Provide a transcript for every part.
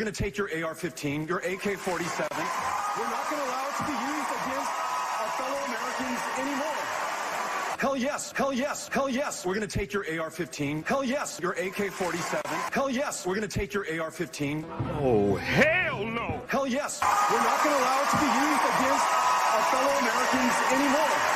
going to take your AR-15, your AK-47. We're not going to allow it to be used against our fellow Americans anymore. Hell yes, hell yes, hell yes. We're going to take your AR-15. Hell yes, your AK-47. Hell yes, we're going to take your AR-15. Oh, hell no. Hell yes, we're not going to allow it to be used against our fellow Americans anymore.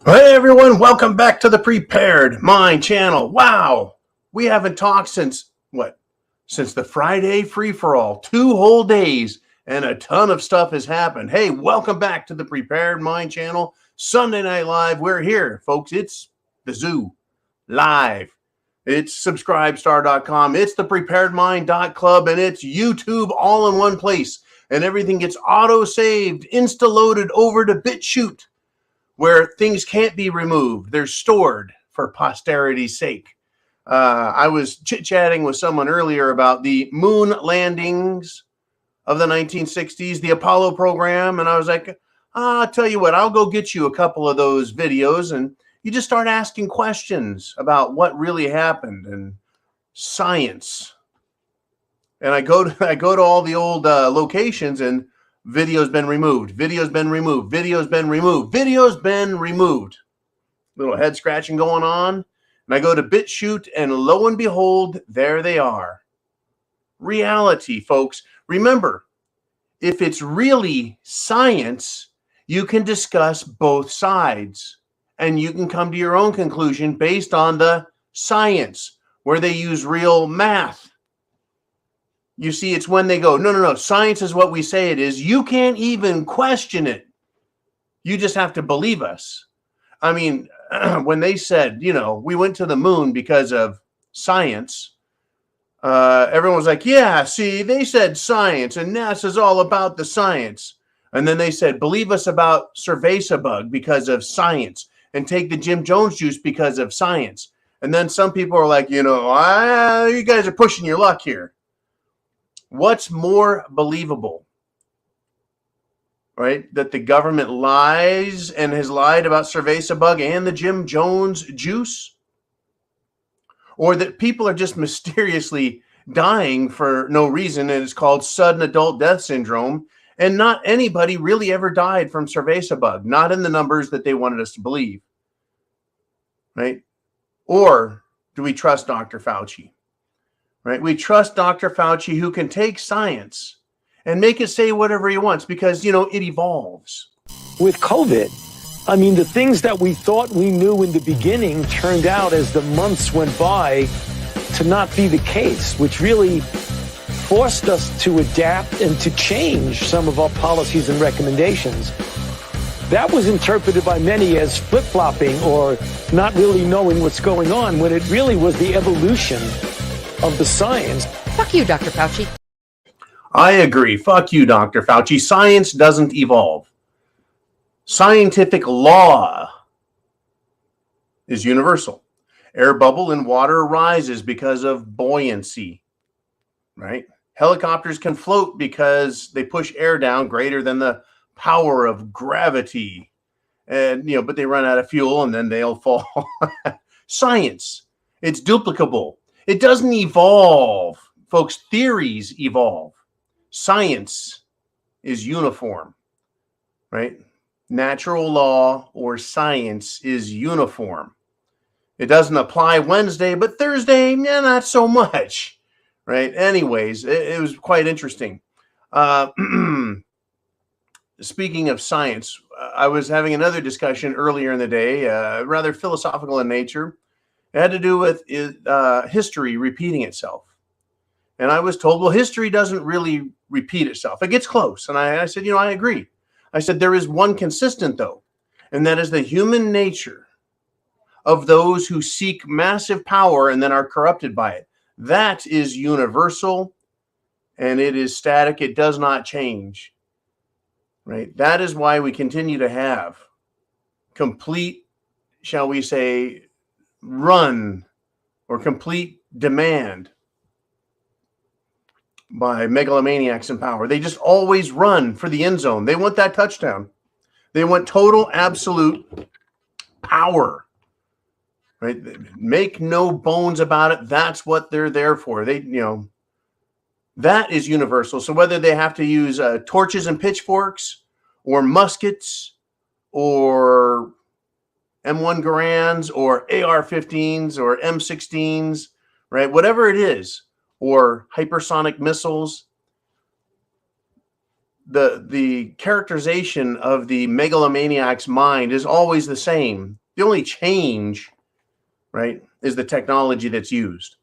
Hey everyone, welcome back to the Prepared Mind channel. Wow, we haven't talked since the Friday free-for-all. 2 whole days and a ton of stuff has happened. Hey, welcome back to the Prepared Mind channel. Sunday Night Live, we're here, folks. It's the Zoo live. It's subscribestar.com. It's the preparedmind.club, and it's YouTube all in one place. And everything gets auto-saved, insta-loaded over to BitChute, where things can't be removed. They're stored for posterity's sake. I was chit-chatting with someone earlier about the moon landings of the 1960s, the Apollo program, and I was like, I'll tell you what, I'll go get you a couple of those videos, and you just start asking questions about what really happened and science. And I go to all the old locations, and video's been removed. Video's been removed. Video's been removed. Video's been removed. Little head scratching going on. And I go to BitChute, and lo and behold, there they are. Reality, folks. Remember, if it's really science, you can discuss both sides. And you can come to your own conclusion based on the science, where they use real math. You see, it's when they go, no, science is what we say it is. You can't even question it. You just have to believe us. I mean, when they said, we went to the moon because of science, everyone was like, yeah, see, they said science, and NASA's all about the science. And then they said, believe us about cerveza bug because of science, and take the Jim Jones juice because of science. And then some people are like, you guys are pushing your luck here. What's more believable, right? That the government lies and has lied about cerveza bug and the Jim Jones juice? Or that people are just mysteriously dying for no reason, and it's called sudden adult death syndrome, and not anybody really ever died from cerveza bug, not in the numbers that they wanted us to believe, right? Or do we trust Dr. Fauci? Right? We trust Dr. Fauci, who can take science and make it say whatever he wants because, it evolves. With COVID, I mean, the things that we thought we knew in the beginning turned out as the months went by to not be the case, which really forced us to adapt and to change some of our policies and recommendations. That was interpreted by many as flip-flopping or not really knowing what's going on, when it really was the evolution of the science. Fuck you, Dr. Fauci. I agree. Fuck you, Dr. Fauci. Science doesn't evolve. Scientific law is universal. Air bubble in water rises because of buoyancy, right? Helicopters can float because they push air down greater than the power of gravity. And, but they run out of fuel and then they'll fall. Science, it's duplicable. It doesn't evolve. Folks, theories evolve. Science is uniform, right? Natural law or science is uniform. It doesn't apply Wednesday, but Thursday, not so much, right? Anyways, it was quite interesting. Speaking of science, I was having another discussion earlier in the day, rather philosophical in nature. It had to do with history repeating itself. And I was told, well, history doesn't really repeat itself. It gets close. And I said, I agree. I said, there is one consistent, though, and that is the human nature of those who seek massive power and then are corrupted by it. That is universal, and it is static. It does not change, right? That is why we continue to have complete, shall we say, run or complete demand by megalomaniacs in power. They just always run for the end zone. They want that touchdown. They want total, absolute power, right? Make no bones about it. That's what they're there for. That is universal. So whether they have to use torches and pitchforks or muskets or M1 Garands or AR-15s or M16s, right? Whatever it is, or hypersonic missiles, the characterization of the megalomaniac's mind is always the same. The only change, right, is the technology that's used.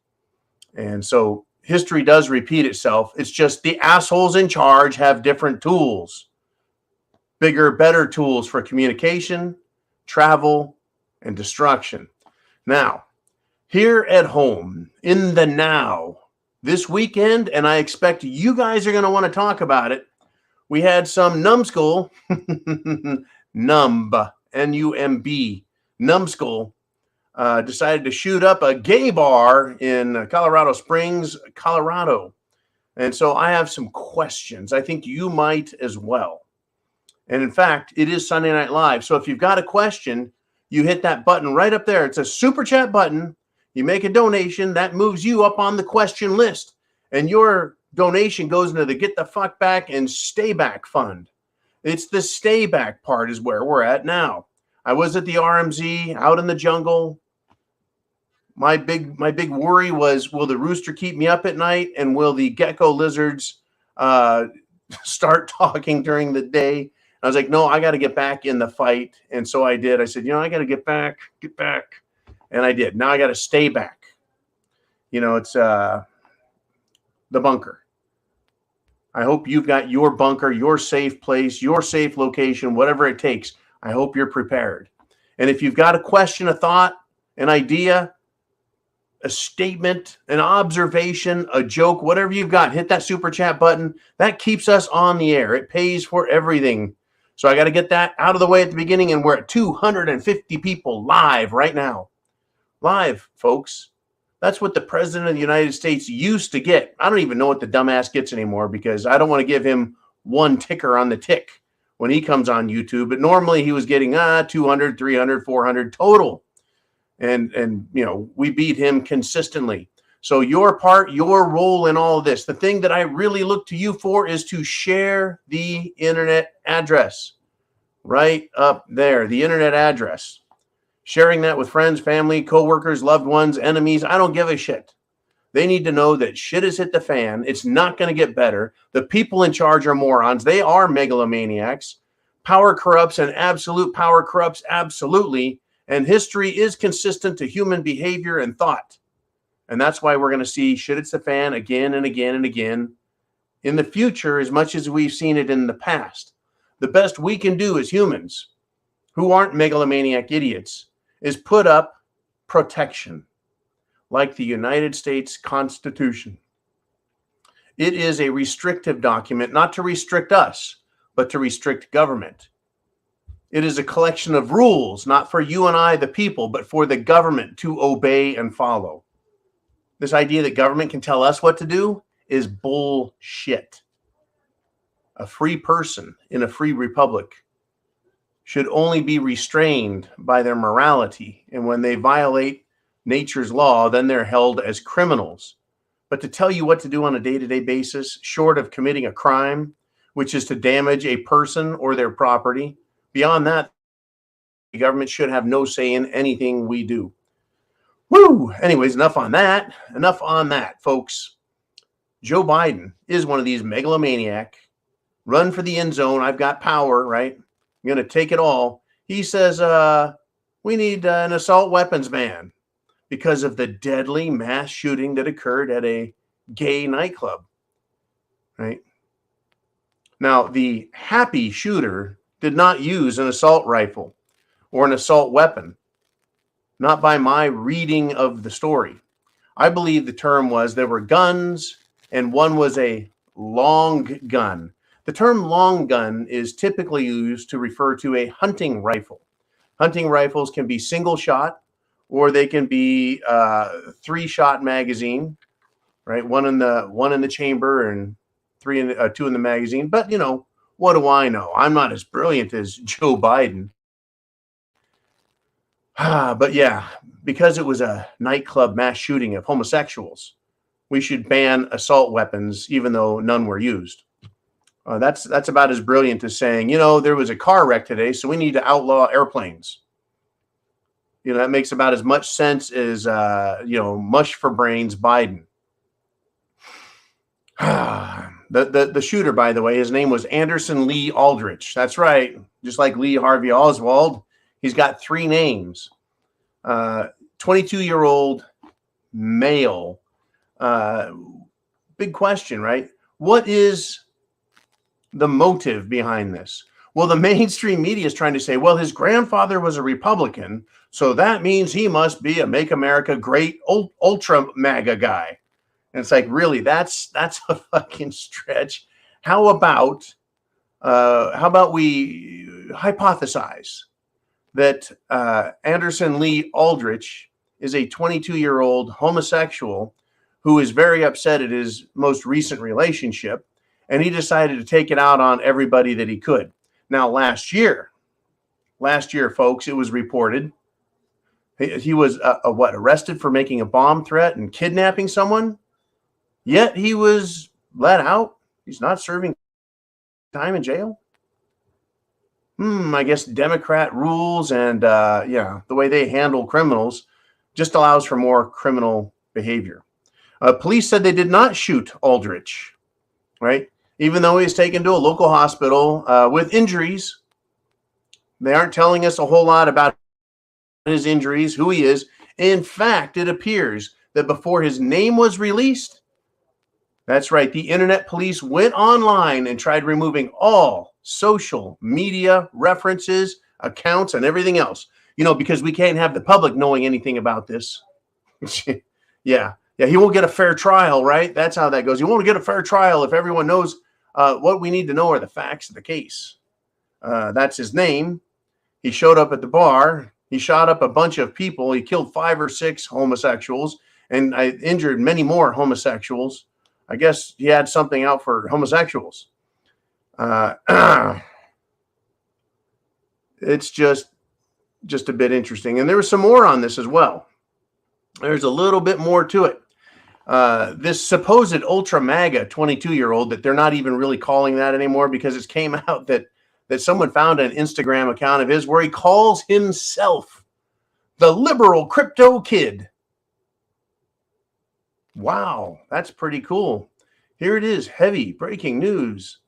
And so history does repeat itself. It's just the assholes in charge have different tools, bigger, better tools for communication, travel, and destruction. Now, here at home, in the now, this weekend, and I expect you guys are going to want to talk about it, we had some numbskull, N-U-M-B, numbskull, decided to shoot up a gay bar in Colorado Springs, Colorado. And so I have some questions. I think you might as well. And in fact, it is Sunday Night Live. So if you've got a question, you hit that button right up there. It's a super chat button. You make a donation, that moves you up on the question list. And your donation goes into the Get the Fuck Back and Stay Back Fund. It's the stay back part is where we're at now. I was at the RMZ out in the jungle. My big worry was, will the rooster keep me up at night? And will the gecko lizards start talking during the day? I was like, no, I got to get back in the fight. And so I did. I said, I got to get back. And I did. Now I got to stay back. It's the bunker. I hope you've got your bunker, your safe place, your safe location, whatever it takes. I hope you're prepared. And if you've got a question, a thought, an idea, a statement, an observation, a joke, whatever you've got, hit that super chat button. That keeps us on the air. It pays for everything. So I got to get that out of the way at the beginning, and we're at 250 people live right now. Live, folks. That's what the President of the United States used to get. I don't even know what the dumbass gets anymore because I don't want to give him one ticker on the tick when he comes on YouTube. But normally he was getting 200, 300, 400 total. And we beat him consistently. So your part, your role in all of this, the thing that I really look to you for is to share the internet address right up there, the internet address. Sharing that with friends, family, coworkers, loved ones, enemies. I don't give a shit. They need to know that shit has hit the fan. It's not going to get better. The people in charge are morons. They are megalomaniacs. Power corrupts, and absolute power corrupts absolutely. And history is consistent to human behavior and thought. And that's why we're going to see shit hits the fan again and again and again in the future, as much as we've seen it in the past. The best we can do as humans who aren't megalomaniac idiots is put up protection, like the United States Constitution. It is a restrictive document, not to restrict us, but to restrict government. It is a collection of rules, not for you and I, the people, but for the government to obey and follow. This idea that government can tell us what to do is bullshit. A free person in a free republic should only be restrained by their morality. And when they violate nature's law, then they're held as criminals. But to tell you what to do on a day-to-day basis, short of committing a crime, which is to damage a person or their property, beyond that, the government should have no say in anything we do. Woo! Anyways, enough on that. Enough on that, folks. Joe Biden is one of these megalomaniac, run for the end zone, I've got power, right? I'm going to take it all. He says, we need an assault weapons ban because of the deadly mass shooting that occurred at a gay nightclub, right? Now, the happy shooter did not use an assault rifle or an assault weapon, not by my reading of the story. I believe the term was there were guns and one was a long gun. The term long gun is typically used to refer to a hunting rifle. Hunting rifles can be single shot or they can be 3-shot magazine, right? One in the chamber and two in the magazine. But you know, what do I know? I'm not as brilliant as Joe Biden. But yeah, because it was a nightclub mass shooting of homosexuals, we should ban assault weapons, even though none were used. That's about as brilliant as saying, you know, there was a car wreck today, so we need to outlaw airplanes. You know, that makes about as much sense as, you know, mush for brains Biden. The shooter, by the way, his name was Anderson Lee Aldrich. That's right. Just like Lee Harvey Oswald, he's got 3 names. 22-year-old male. Big question, right? What is the motive behind this? Well, the mainstream media is trying to say, well, his grandfather was a Republican, so that means he must be a Make America Great ultra MAGA guy. And it's like, really, that's a fucking stretch. How about we hypothesize that Anderson Lee Aldrich is a 22-year-old homosexual who is very upset at his most recent relationship, and he decided to take it out on everybody that he could. Now, last year, folks, it was reported he was arrested for making a bomb threat and kidnapping someone. Yet he was let out. He's not serving time in jail. I guess Democrat rules and the way they handle criminals just allows for more criminal behavior. Police said they did not shoot Aldrich, right? Even though he was taken to a local hospital with injuries. They aren't telling us a whole lot about his injuries, who he is. In fact, it appears that before his name was released, that's right, the internet police went online and tried removing all social media references, accounts, and everything else. You know, because we can't have the public knowing anything about this. Yeah, he won't get a fair trial, right? That's how that goes. You won't get a fair trial if everyone knows what we need to know are the facts of the case. That's his name. He showed up at the bar. He shot up a bunch of people. He killed 5 or 6 homosexuals and injured many more homosexuals. I guess he had something out for homosexuals. It's just a bit interesting. And there was some more on this as well. There's a little bit more to it. This supposed ultra MAGA 22-year-old that they're not even really calling that anymore because it came out that someone found an Instagram account of his where he calls himself the liberal crypto kid. Wow, that's pretty cool. Here it is, heavy breaking news.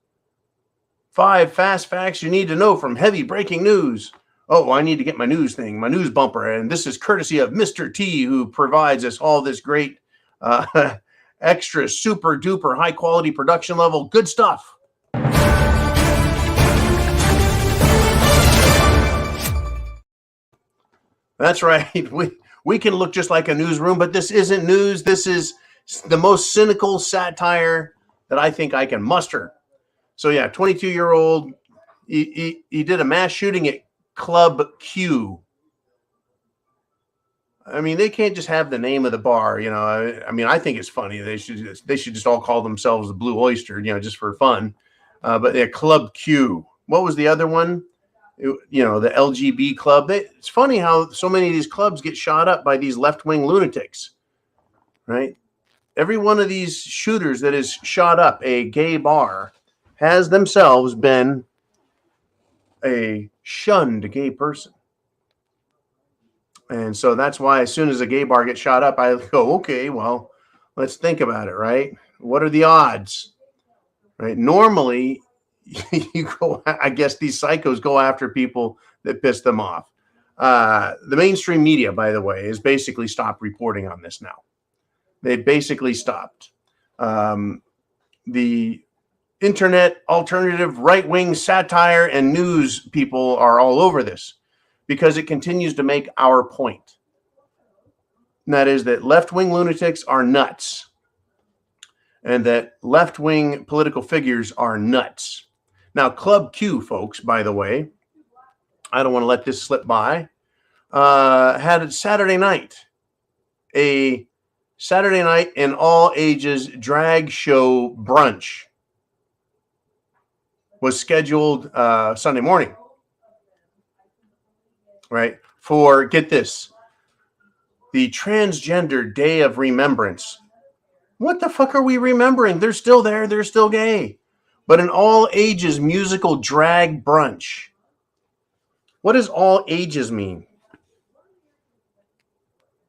5 fast facts you need to know from heavy breaking news. Oh, I need to get my news thing, my news bumper. And this is courtesy of Mr. T, who provides us all this great, extra, super duper high quality production level good stuff. That's right. We can look just like a newsroom, but this isn't news. This is the most cynical satire that I think I can muster. So yeah, 22-year-old, he did a mass shooting at Club Q. I mean, they can't just have the name of the bar, you know. I mean, I think it's funny. They should just all call themselves the Blue Oyster, you know, just for fun. But yeah, Club Q. What was the other one? The LGB club. It's funny how so many of these clubs get shot up by these left-wing lunatics, right? Every one of these shooters that is shot up a gay bar has themselves been a shunned gay person. And so that's why as soon as a gay bar gets shot up, I go, okay, well, let's think about it, right? What are the odds, right? Normally, you go, I guess these psychos go after people that piss them off. The mainstream media, by the way, has basically stopped reporting on this now. They basically stopped. The internet alternative right-wing satire and news people are all over this because it continues to make our point. And that is that left-wing lunatics are nuts and that left-wing political figures are nuts. Now, Club Q, folks, by the way, I don't want to let this slip by, had a Saturday night in all ages drag show brunch was scheduled Sunday morning, right? For, get this, the Transgender Day of Remembrance. What the fuck are we remembering? They're still there. They're still gay. But an all ages musical drag brunch. What does all ages mean?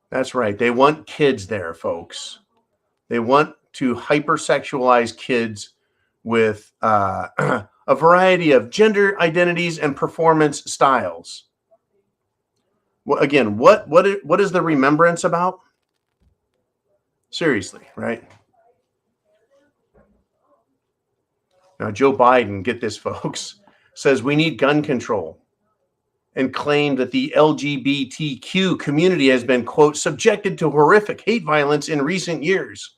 That's right. They want kids there, folks. They want to hypersexualize kids with a variety of gender identities and performance styles. Well, again, what is the remembrance about? Seriously, right? Now, Joe Biden, get this, folks, says we need gun control and claimed that the LGBTQ community has been, quote, subjected to horrific hate violence in recent years.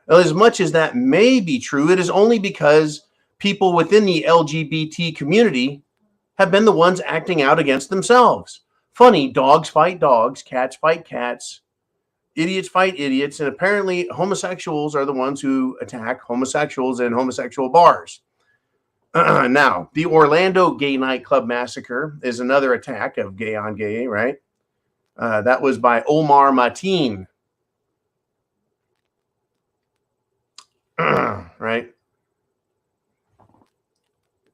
Well, as much as that may be true, it is only because people within the LGBT community have been the ones acting out against themselves. Funny, dogs fight dogs, cats fight cats, idiots fight idiots, and apparently homosexuals are the ones who attack homosexuals in homosexual bars. Now, the Orlando gay nightclub massacre is another attack of gay on gay, right? That was by Omar Mateen. Right?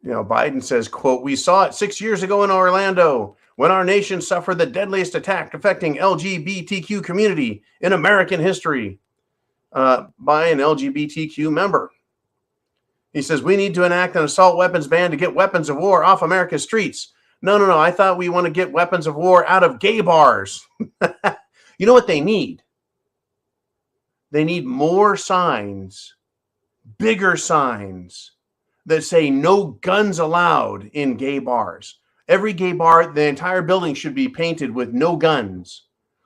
You know, Biden says, quote, we saw it 6 years ago in Orlando when our nation suffered the deadliest attack affecting LGBTQ community in American history by an LGBTQ member. He says, we need to enact an assault weapons ban to get weapons of war off America's streets. No. I thought we want to get weapons of war out of gay bars. You know what they need? They need more signs, bigger signs that say no guns allowed in gay bars. Every gay bar, the entire building should be painted with no guns,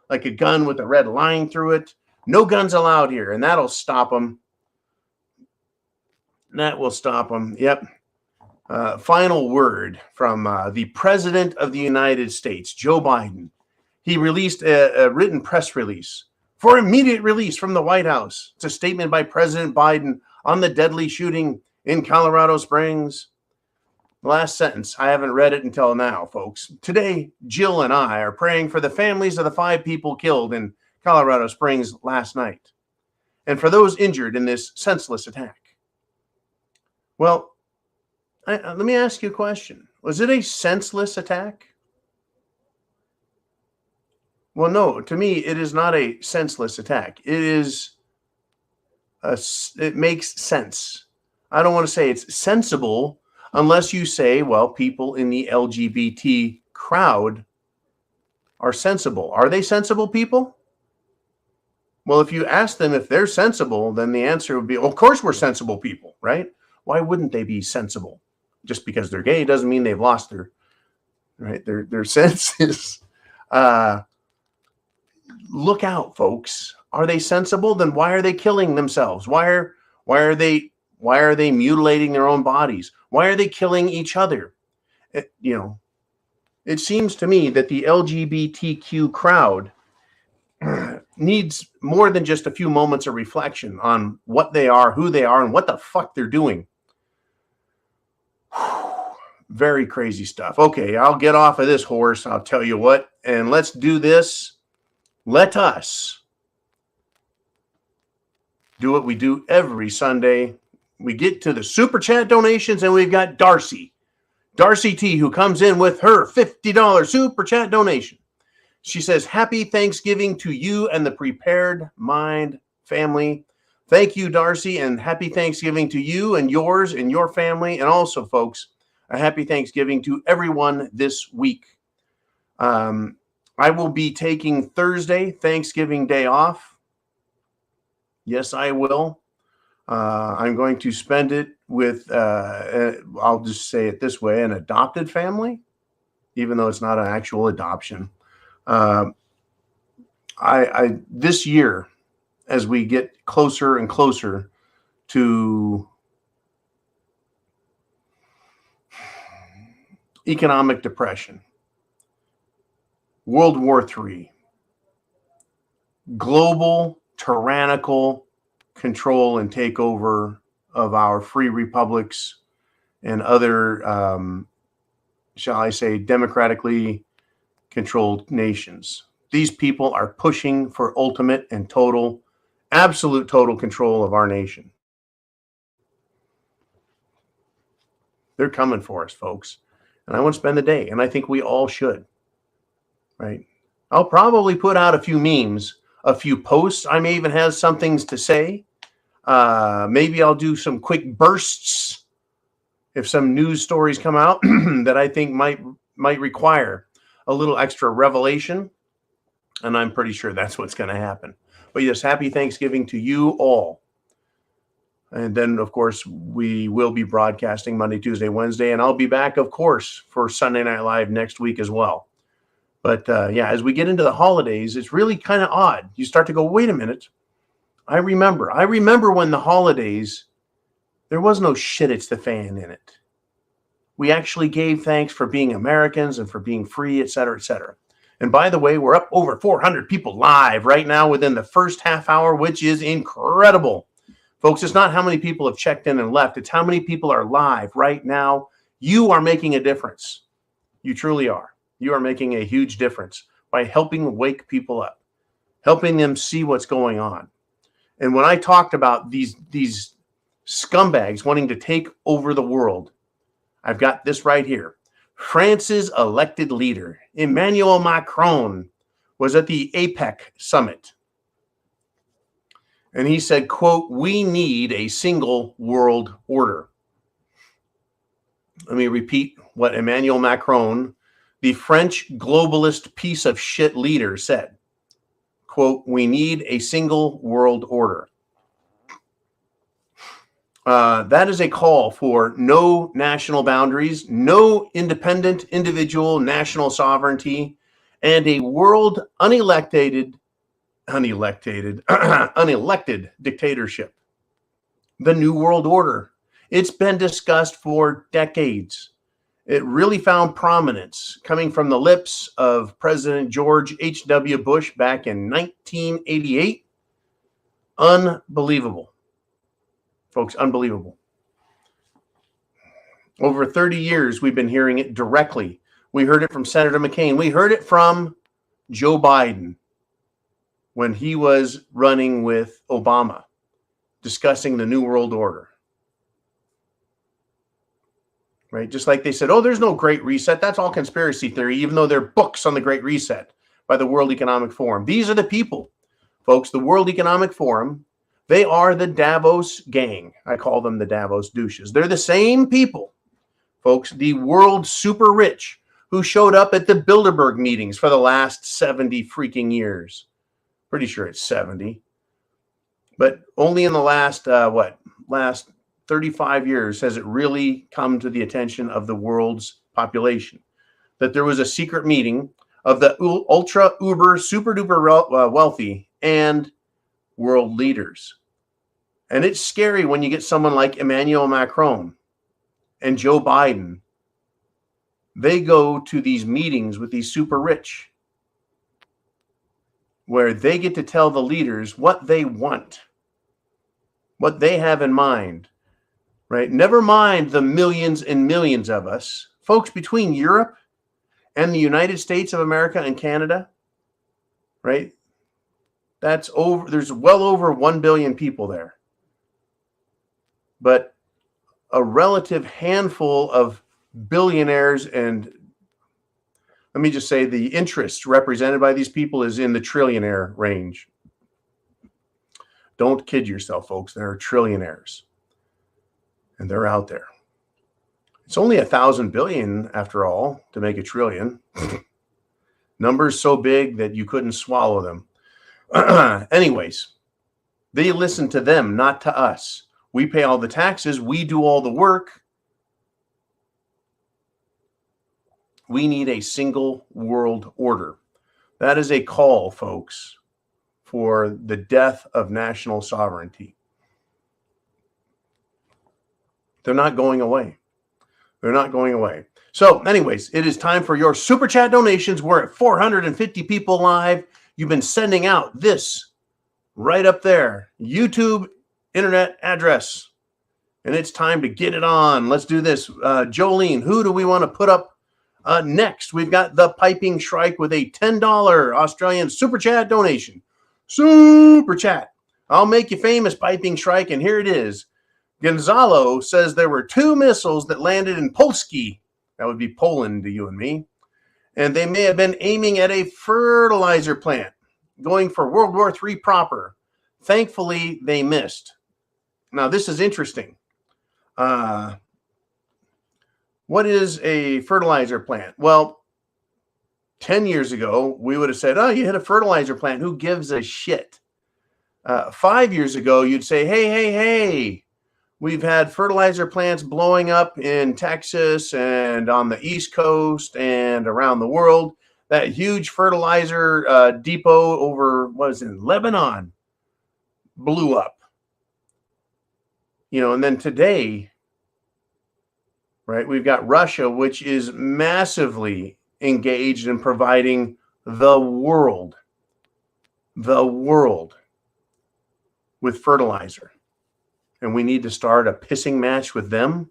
like a gun with a red line through it. No guns allowed here, and that'll stop them. That will stop them. Yep. Final word from the President of the United States, Joe Biden. He released a written press release for immediate release from the White House. It's a statement by President Biden on the deadly shooting in Colorado Springs. Last sentence. I haven't read it until now, folks. Today, Jill and I are praying for the families of the 5 people killed in Colorado Springs last night, and for those injured in this senseless attack. Well, let me ask you a question. Was it a senseless attack? Well, no. To me, it is not a senseless attack. It makes sense. I don't want to say it's sensible unless you say, well, people in the LGBT crowd are sensible. Are they sensible people? Well, if you ask them if they're sensible, then the answer would be, of course we're sensible people, right? Why wouldn't they be sensible? Just because they're gay doesn't mean they've lost their senses. Look out, folks. Are they sensible? Then why are they killing themselves? Why are they mutilating their own bodies? Why are they killing each other? It seems to me that the LGBTQ crowd needs more than just a few moments of reflection on what they are, who they are, and what the fuck they're doing. Very crazy stuff. Okay, I'll get off of this horse, I'll tell you what, and let's do this. Let us do what we do every Sunday. We get to the super chat donations, and we've got Darcy T, who comes in with her $50 super chat donation. She says, happy Thanksgiving to you and the Prepared Mind family. Thank you, Darcy, and happy Thanksgiving to you and yours and your family. And also, folks, a happy Thanksgiving to everyone this week. I will be taking Thursday, Thanksgiving Day off. Yes, I will. I'm going to spend it with, I'll just say it this way, an adopted family, even though it's not an actual adoption. This year, as we get closer and closer to economic depression, World War III, global tyrannical control and takeover of our free republics and other, shall I say, democratically controlled nations. These people are pushing for ultimate and total, absolute total control of our nation. They're coming for us, folks. And I want to spend the day, and I think we all should. Right? I'll probably put out a few memes, a few posts. I may even have some things to say. Maybe I'll do some quick bursts if some news stories come out that I think might require a little extra revelation. And I'm pretty sure that's what's going to happen. But yes, happy Thanksgiving to you all. And then, of course, we will be broadcasting Monday, Tuesday, Wednesday. And I'll be back, of course, for Sunday Night Live next week as well. But yeah, as we get into the holidays, it's really kind of odd. You start to go, wait a minute. I remember when the holidays, there was no shit it's the fan in it. We actually gave thanks for being Americans and for being free, et cetera, et cetera. And by the way, we're up over 400 people live right now within the first half hour, which is incredible. Folks, it's not how many people have checked in and left. It's how many people are live right now. You are making a difference. You truly are. You are making a huge difference by helping wake people up, helping them see what's going on. And when I talked about these scumbags wanting to take over the world, I've got this right here. France's elected leader, Emmanuel Macron, was at the APEC summit. And he said, quote, "We need a single world order." Let me repeat what Emmanuel Macron, the French globalist piece of shit leader, said. Quote, "We need a single world order." That is a call for no national boundaries, no independent individual national sovereignty, and a world unelected dictatorship. The New World Order. It's been discussed for decades. It really found prominence coming from the lips of President George H.W. Bush back in 1988. Unbelievable. Folks, unbelievable. Over 30 years, we've been hearing it directly. We heard it from Senator McCain. We heard it from Joe Biden when he was running with Obama, discussing the New World Order. Right? Just like they said, oh, there's no Great Reset. That's all conspiracy theory, even though there are books on the Great Reset by the World Economic Forum. These are the people, folks, the World Economic Forum. They are the Davos gang. I call them the Davos douches. They're the same people, folks, the world super rich who showed up at the Bilderberg meetings for the last 70 freaking years. Pretty sure it's 70. But only in the last 35 years has it really come to the attention of the world's population that there was a secret meeting of the ultra, uber, super duper wealthy and world leaders. And it's scary when you get someone like Emmanuel Macron and Joe Biden. They go to these meetings with these super rich where they get to tell the leaders what they want, what they have in mind, right? Never mind the millions and millions of us, folks, between Europe and the United States of America and Canada, right? That's over. There's well over 1 billion people there. But a relative handful of billionaires, and let me just say the interest represented by these people is in the trillionaire range. Don't kid yourself, folks. There are trillionaires, and they're out there. It's only 1,000 billion, after all, to make a trillion. Numbers so big that you couldn't swallow them. Anyways, they listen to them, not to us. We pay all the taxes. We do all the work. We need a single world order. That is a call, folks, for the death of national sovereignty. They're not going away. They're not going away. So anyways, it is time for your Super Chat donations. We're at 450 people live. You've been sending out this right up there, YouTube internet address. And it's time to get it on. Let's do this. Jolene, who do we want to put up next? We've got the Piping Shrike with a $10 Australian Super Chat donation. Super Chat. I'll make you famous, Piping Shrike, and here it is. Gonzalo says there were 2 missiles that landed in Polski. That would be Poland to you and me. And they may have been aiming at a fertilizer plant, going for World War III proper. Thankfully, they missed. Now, this is interesting. What is a fertilizer plant? Well, 10 years ago, we would have said, oh, you hit a fertilizer plant. Who gives a shit? 5 years ago, you'd say, hey, we've had fertilizer plants blowing up in Texas and on the East Coast and around the world. That huge fertilizer depot over, what is it, Lebanon, blew up. You know, and then today, right, we've got Russia, which is massively engaged in providing the world with fertilizer. And we need to start a pissing match with them?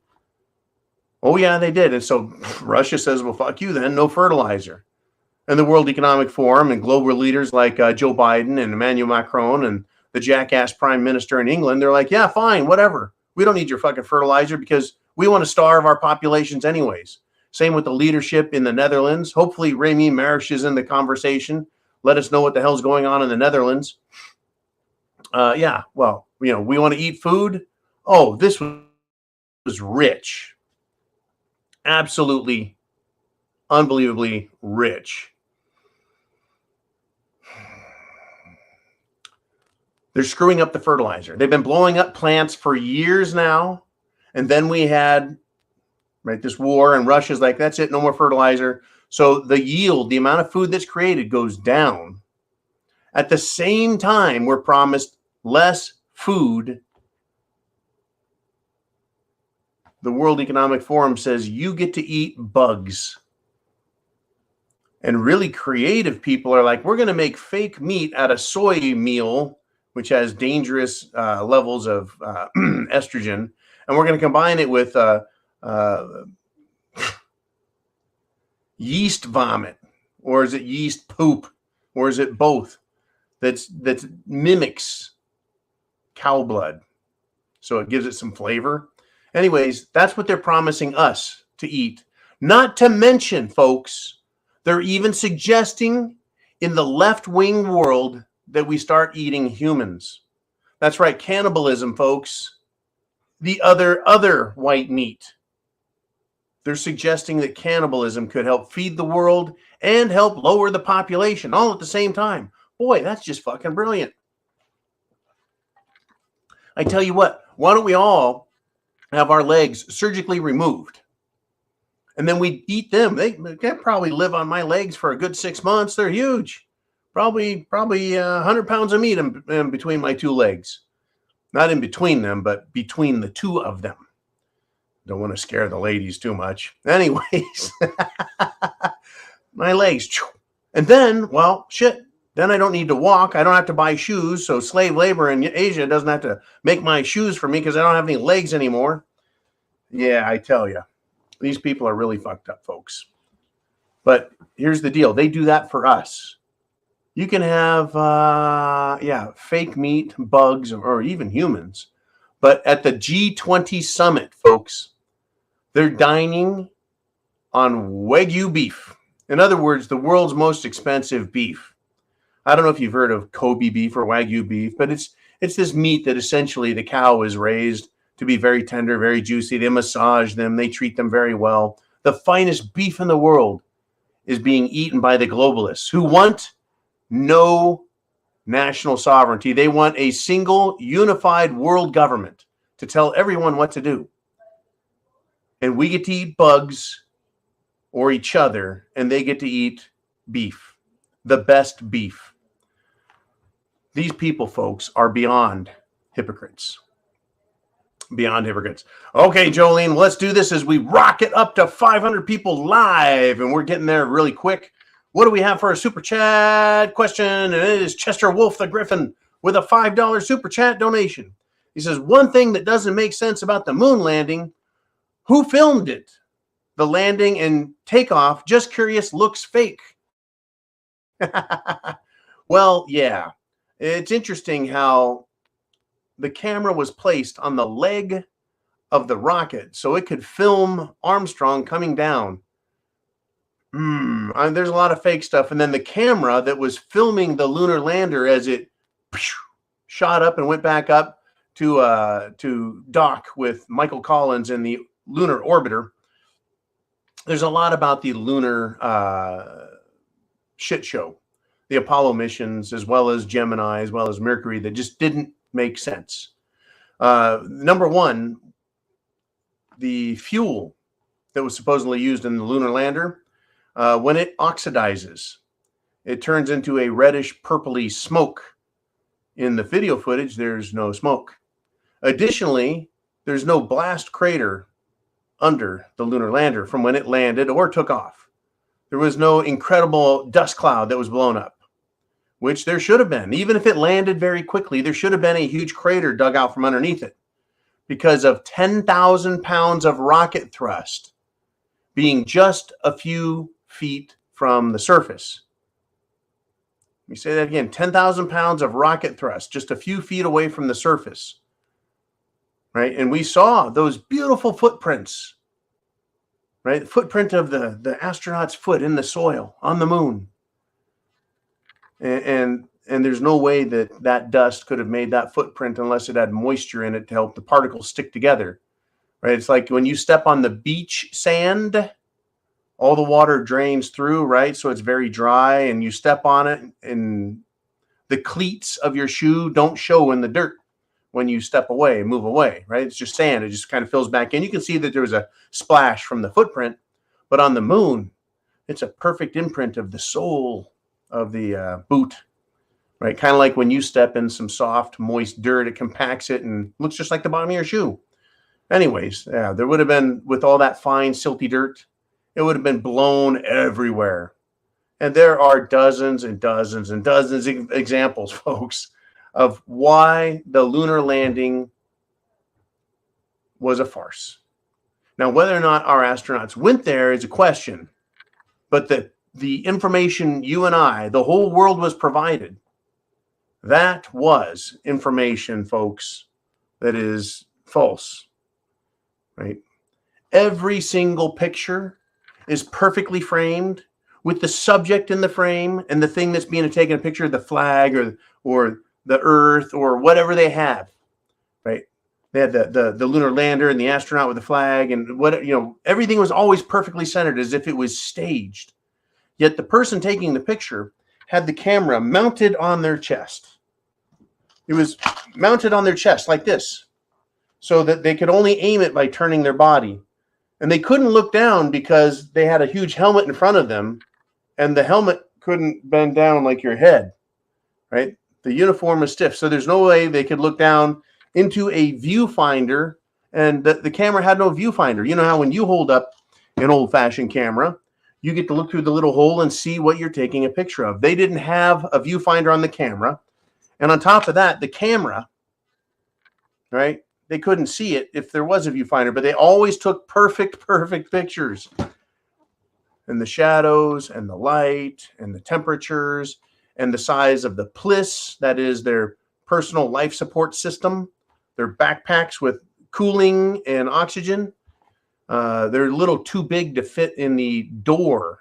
Oh, yeah, they did. And so Russia says, well, fuck you then, no fertilizer. And the World Economic Forum and global leaders like Joe Biden and Emmanuel Macron and the jackass prime minister in England, they're like, yeah, fine, whatever. We don't need your fucking fertilizer because we want to starve our populations anyways. Same with the leadership in the Netherlands. Hopefully Remy Marish is in the conversation. Let us know what the hell's going on in the Netherlands. Yeah, well, you know, we want to eat food. Oh, this was rich. Absolutely, unbelievably rich. They're screwing up the fertilizer. They've been blowing up plants for years now. And then we had, right, this war, and Russia's like, that's it, no more fertilizer. So the yield, the amount of food that's created goes down. At the same time, we're promised less food. The World Economic Forum says you get to eat bugs. And really creative people are like, we're going to make fake meat out of soy meal, which has dangerous levels of estrogen. And we're going to combine it with yeast vomit, or is it yeast poop, or is it both? That mimics cow blood, so it gives it some flavor. Anyways, that's what they're promising us to eat. Not to mention, folks, they're even suggesting in the left-wing world that we start eating humans. That's right, cannibalism, folks. The other white meat. They're suggesting that cannibalism could help feed the world and help lower the population all at the same time. Boy, that's just fucking brilliant. I tell you what, why don't we all have our legs surgically removed? And then we eat them. They can probably live on my legs for a good 6 months. They're huge. Probably 100 pounds of meat in between my 2 legs. Not in between them, but between the 2 of them. Don't want to scare the ladies too much. Anyways, my legs. And then, well, shit. Then I don't need to walk. I don't have to buy shoes. So slave labor in Asia doesn't have to make my shoes for me because I don't have any legs anymore. Yeah, I tell you, these people are really fucked up, folks. But here's the deal. They do that for us. You can have, fake meat, bugs, or even humans. But at the G20 summit, folks, they're dining on Wagyu beef. In other words, the world's most expensive beef. I don't know if you've heard of Kobe beef or Wagyu beef, but it's this meat that essentially the cow is raised to be very tender, very juicy. They massage them. They treat them very well. The finest beef in the world is being eaten by the globalists who want no national sovereignty. They want a single unified world government to tell everyone what to do. And we get to eat bugs or each other, and they get to eat beef, the best beef. These people, folks, are beyond hypocrites. Beyond hypocrites. Okay, Jolene, let's do this as we rocket up to 500 people live, and we're getting there really quick. What do we have for a super chat question? And it is Chester Wolf the Griffin with a $5 super chat donation. He says, one thing that doesn't make sense about the moon landing, who filmed it? The landing and takeoff, just curious, looks fake. Well, yeah. It's interesting how the camera was placed on the leg of the rocket so it could film Armstrong coming down. There's a lot of fake stuff. And then the camera that was filming the lunar lander as it shot up and went back up to dock with Michael Collins in the lunar orbiter. There's a lot about the lunar shit show, the Apollo missions, as well as Gemini, as well as Mercury, that just didn't make sense. Number one, the fuel that was supposedly used in the lunar lander, when it oxidizes, it turns into a reddish purpley smoke. In the video footage, there's no smoke. Additionally, there's no blast crater under the lunar lander from when it landed or took off. There was no incredible dust cloud that was blown up, which there should have been. Even if it landed very quickly, there should have been a huge crater dug out from underneath it because of 10,000 pounds of rocket thrust being just a few feet from the surface. Let me say that again, 10,000 pounds of rocket thrust just a few feet away from the surface. Right? And we saw those beautiful footprints, right? The footprint of the astronaut's foot in the soil on the moon. And there's no way that dust could have made that footprint unless it had moisture in it to help the particles stick together, right? It's like when you step on the beach sand, all the water drains through, right? So it's very dry, and you step on it, and the cleats of your shoe don't show in the dirt when you step away, move away, right? It's just sand. It just kind of fills back in. You can see that there was a splash from the footprint, but on the moon, it's a perfect imprint of the sole of the boot, right? Kind of like when you step in some soft, moist dirt, it compacts it and looks just like the bottom of your shoe. Anyways, yeah, there would have been, with all that fine, silty dirt, it would have been blown everywhere. And there are dozens and dozens and dozens of examples, folks, of why the lunar landing was a farce. Now, whether or not our astronauts went there is a question, but the information you and I, the whole world was provided, that was information, folks, that is false, right? Every single picture is perfectly framed with the subject in the frame and the thing that's being taken a picture, the flag or the earth or whatever they have, right? They had the lunar lander and the astronaut with the flag, and everything was always perfectly centered as if it was staged. Yet the person taking the picture had the camera mounted on their chest. It was mounted on their chest like this, so that they could only aim it by turning their body. And they couldn't look down because they had a huge helmet in front of them, and the helmet couldn't bend down like your head, right? The uniform was stiff, so there's no way they could look down into a viewfinder, and the camera had no viewfinder. You know how when you hold up an old-fashioned camera, you get to look through the little hole and see what you're taking a picture of. They didn't have a viewfinder on the camera, and on top of that, the camera, right, they couldn't see it if there was a viewfinder, but they always took perfect pictures. And the shadows and the light and the temperatures and the size of the PLIS, that is their personal life support system, their backpacks with cooling and oxygen, they're a little too big to fit in the door.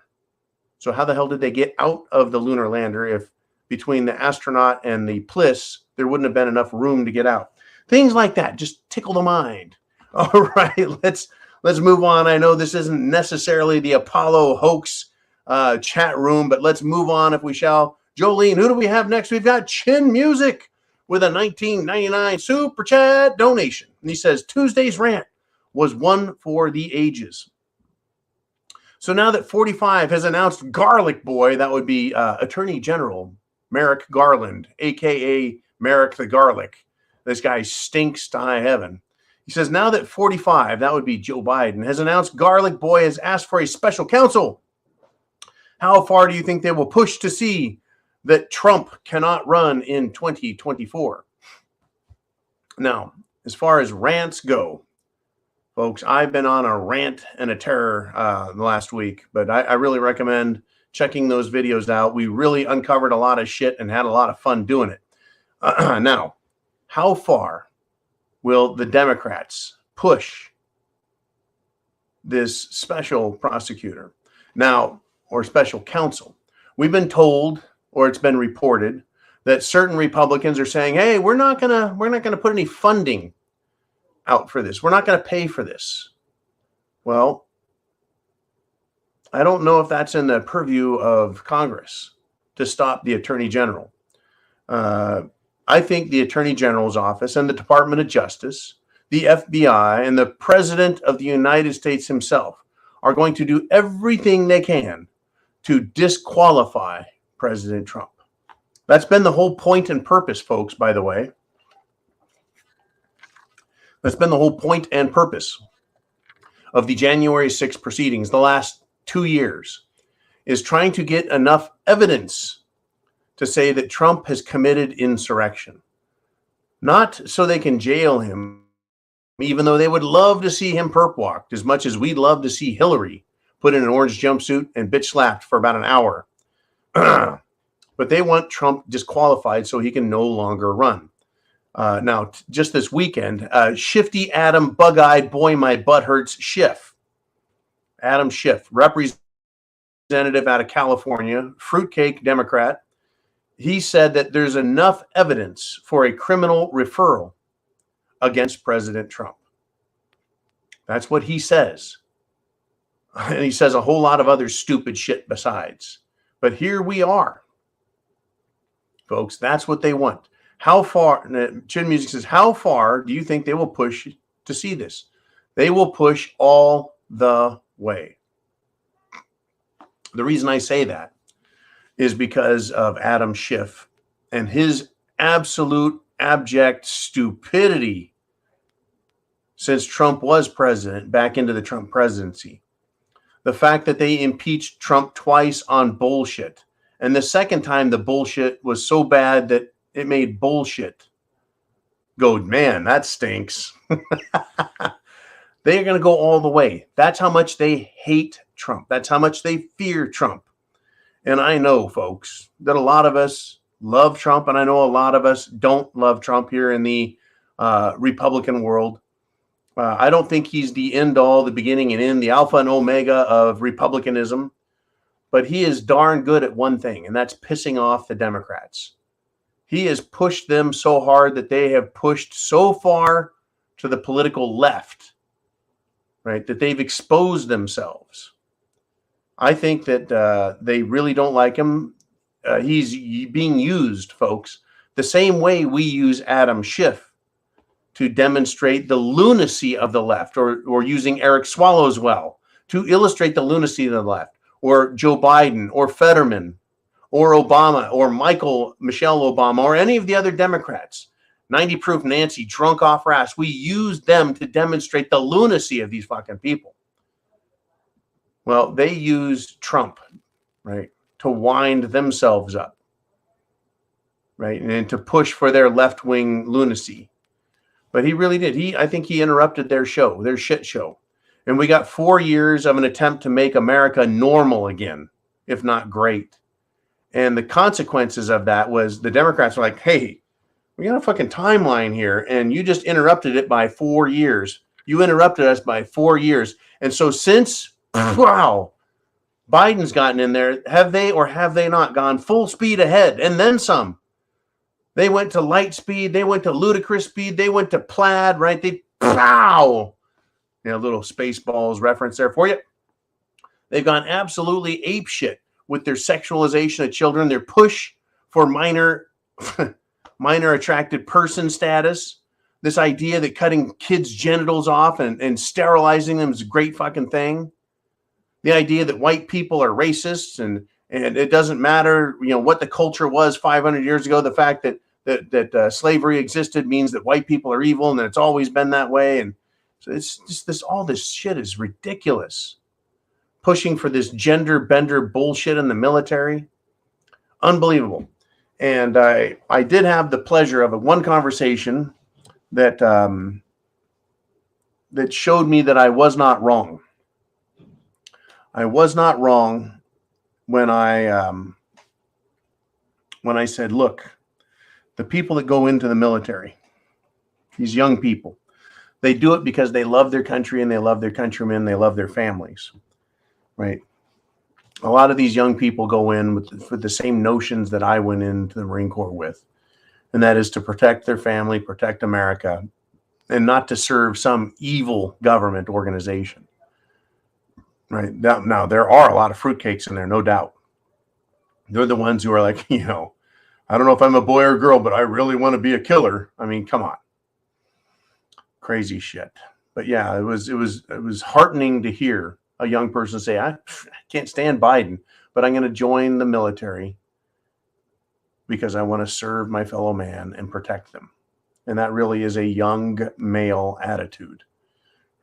So how the hell did they get out of the lunar lander if between the astronaut and the Bliss, there wouldn't have been enough room to get out. Things like that just tickle the mind. All right, let's move on. I know this isn't necessarily the Apollo hoax chat room, but let's move on if we shall. Jolene, who do we have next? We've got Chin Music with a $19.99 super chat donation. And he says, Tuesday's rant was one for the ages. So now that 45 has announced Garlic Boy, that would be Attorney General Merrick Garland, a.k.a. Merrick the Garlic. This guy stinks to high heaven. He says, now that 45, that would be Joe Biden, has announced Garlic Boy has asked for a special counsel. How far do you think they will push to see that Trump cannot run in 2024? Now, as far as rants go, folks, I've been on a rant and a terror the last week, but I really recommend checking those videos out. We really uncovered a lot of shit and had a lot of fun doing it. Now, how far will the Democrats push this special prosecutor now, or special counsel? We've been told, or it's been reported, that certain Republicans are saying, hey, we're not gonna put any funding out for this. We're not going to pay for this. Well, I don't know if that's in the purview of Congress to stop the Attorney General. I think the Attorney General's office and the Department of Justice, the FBI, and the President of the United States himself are going to do everything they can to disqualify President Trump. That's been the whole point and purpose, folks, by the way. That's been the whole point and purpose of the January 6th proceedings the last 2 years, is trying to get enough evidence to say that Trump has committed insurrection. Not so they can jail him, even though they would love to see him perp walked as much as we'd love to see Hillary put in an orange jumpsuit and bitch slapped for about an hour. But they want Trump disqualified so he can no longer run. Now, just this weekend, Shifty Adam, bug-eyed, boy, my butt hurts, Schiff. Adam Schiff, representative out of California, fruitcake Democrat. He said that there's enough evidence for a criminal referral against President Trump. That's what he says. And he says a whole lot of other stupid shit besides. But here we are. Folks, that's what they want. How far, Chin Music says, how far do you think they will push to see this? They will push all the way. The reason I say that is because of Adam Schiff and his absolute abject stupidity since Trump was president, back into the Trump presidency. The fact that they impeached Trump twice on bullshit. And the second time the bullshit was so bad that it made bullshit go, man, that stinks. They're going to go all the way. That's how much they hate Trump. That's how much they fear Trump. And I know, folks, that a lot of us love Trump, and I know a lot of us don't love Trump here in the Republican world. I don't think he's the end all, the beginning and end, the alpha and omega of Republicanism. But he is darn good at one thing, and that's pissing off the Democrats. He has pushed them so hard that they have pushed so far to the political left, right, that they've exposed themselves. I think that they really don't like him. He's being used, folks, the same way we use Adam Schiff to demonstrate the lunacy of the left, or using Eric Swallowswell to illustrate the lunacy of the left, or Joe Biden, or Fetterman, or Obama, or Michelle Obama, or any of the other Democrats. 90 Proof Nancy, drunk off her ass. We use them to demonstrate the lunacy of these fucking people. Well, they use Trump, right, to wind themselves up, right, and to push for their left-wing lunacy. But he really did. I think he interrupted their show, their shit show. And we got 4 years of an attempt to make America normal again, if not great. And the consequences of that was the Democrats were like, hey, we got a fucking timeline here, and you just interrupted it by 4 years. You interrupted us by 4 years. And so since, wow, Biden's gotten in there. Have they or have they not gone full speed ahead and then some? They went to light speed. They went to ludicrous speed. They went to plaid, right? They pow. You know, little Spaceballs reference there for you. They've gone absolutely apeshit with their sexualization of children, their push for minor attracted person status. This idea that cutting kids' genitals off and sterilizing them is a great fucking thing. The idea that white people are racists and it doesn't matter, you know, what the culture was 500 years ago. The fact that slavery existed means that white people are evil and that it's always been that way. And so it's just this, all this shit is ridiculous. Pushing for this gender bender bullshit in the military. Unbelievable. And I did have the pleasure of one conversation that that showed me that I was not wrong. I was not wrong when I said, look, the people that go into the military, these young people, they do it because they love their country and they love their countrymen, they love their families, right? A lot of these young people go in with the same notions that I went into the Marine Corps with, and that is to protect their family, protect America, and not to serve some evil government organization. Right. Now, there are a lot of fruitcakes in there, no doubt. They're the ones who are like, you know, I don't know if I'm a boy or a girl, but I really want to be a killer. I mean, come on. Crazy shit. But yeah, it was heartening to hear a young person say, I can't stand Biden, but I'm going to join the military because I want to serve my fellow man and protect them. And that really is a young male attitude,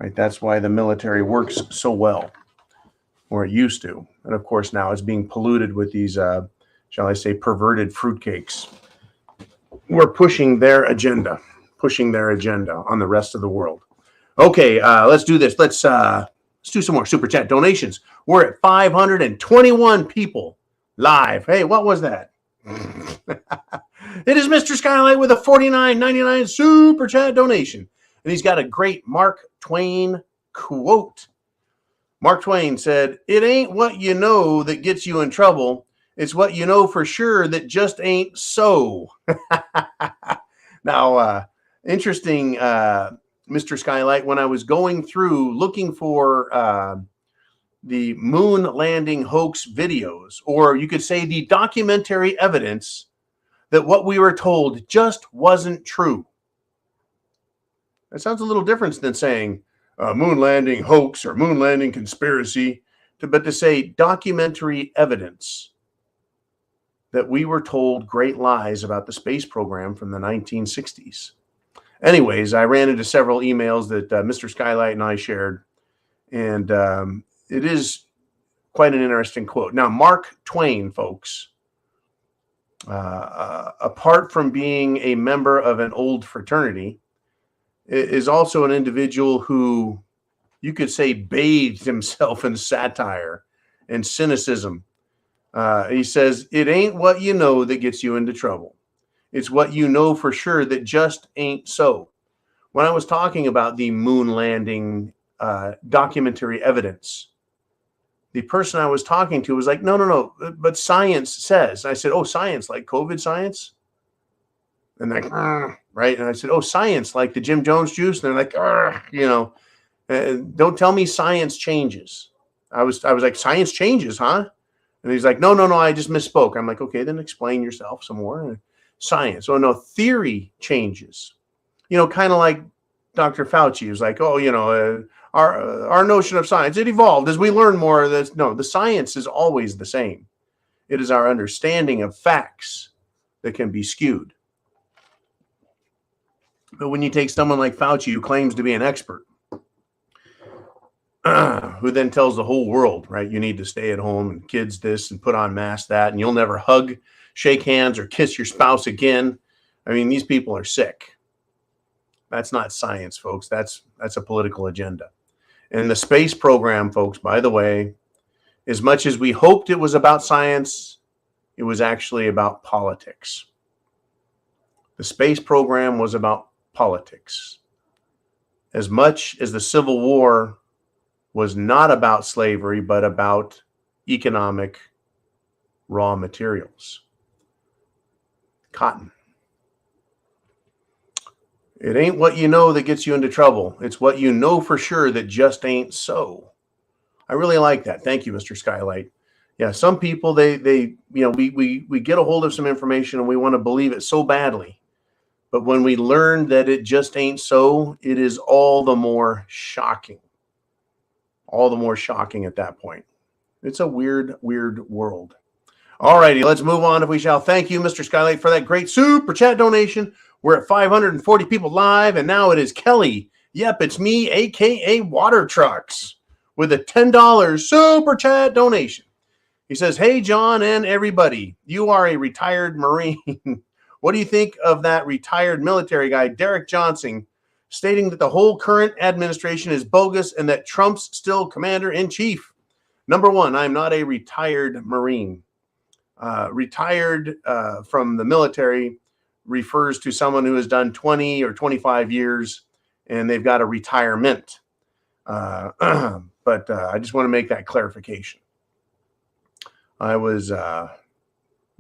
right? That's why the military works so well, or it used to. And of course, now it's being polluted with these, shall I say, perverted fruitcakes. We're pushing their agenda on the rest of the world. Okay, let's do this. Let's do some more super chat donations. We're at 521 people live. Hey, what was that? It is Mr. Skylight with a $49.99 super chat donation. And he's got a great Mark Twain quote. Mark Twain said, "It ain't what you know that gets you in trouble. It's what you know for sure that just ain't so." Now, interesting, Mr. Skylight, when I was going through looking for the moon landing hoax videos, or you could say the documentary evidence that what we were told just wasn't true. That sounds a little different than saying moon landing hoax or moon landing conspiracy, but to say documentary evidence that we were told great lies about the space program from the 1960s. Anyways, I ran into several emails that Mr. Skylight and I shared, and it is quite an interesting quote. Now, Mark Twain, folks, apart from being a member of an old fraternity, is also an individual who, you could say, bathed himself in satire and cynicism. He says, "It ain't what you know that gets you into trouble. It's what you know for sure that just ain't so." When I was talking about the moon landing documentary evidence, the person I was talking to was like, no, but science says. I said, "Oh, science, like COVID science?" And they're like, right? And I said, "Oh, science, like the Jim Jones juice?" And they're like, you know, don't tell me science changes. I was like, "Science changes, huh?" And he's like, no, I just misspoke. I'm like, "Okay, then explain yourself some more." Science. "Oh, no, theory changes." You know, kind of like Dr. Fauci was like, "Oh, you know, our notion of science, it evolved as we learn more of this." No, the science is always the same. It is our understanding of facts that can be skewed. But when you take someone like Fauci, who claims to be an expert, who then tells the whole world, right, you need to stay at home and kids this and put on masks that, and you'll never hug, shake hands, or kiss your spouse again. I mean, these people are sick. That's not science, folks. That's a political agenda. And the space program, folks, by the way, as much as we hoped it was about science, it was actually about politics. The space program was about politics. As much as the Civil War was not about slavery, but about economic raw materials. Cotton. It ain't what you know that gets you into trouble. It's what you know for sure that just ain't so. I really like that. Thank you, Mr. Skylight. Yeah, some people, we get a hold of some information and we want to believe it so badly. But when we learn that it just ain't so, it is all the more shocking. All the more shocking at that point. It's a weird, weird world. All righty, let's move on if we shall. Thank you, Mr. Skylight, for that great super chat donation. We're at 540 people live, and now it is Kelly. Yep, it's me, a.k.a. Water Trucks, with a $10 super chat donation. He says, hey, John and everybody, you are a retired Marine. What do you think of that retired military guy, Derek Johnson, stating that the whole current administration is bogus and that Trump's still commander-in-chief? Number one, I'm not a retired Marine. Retired from the military refers to someone who has done 20 or 25 years and they've got a retirement. But I just want to make that clarification. I was I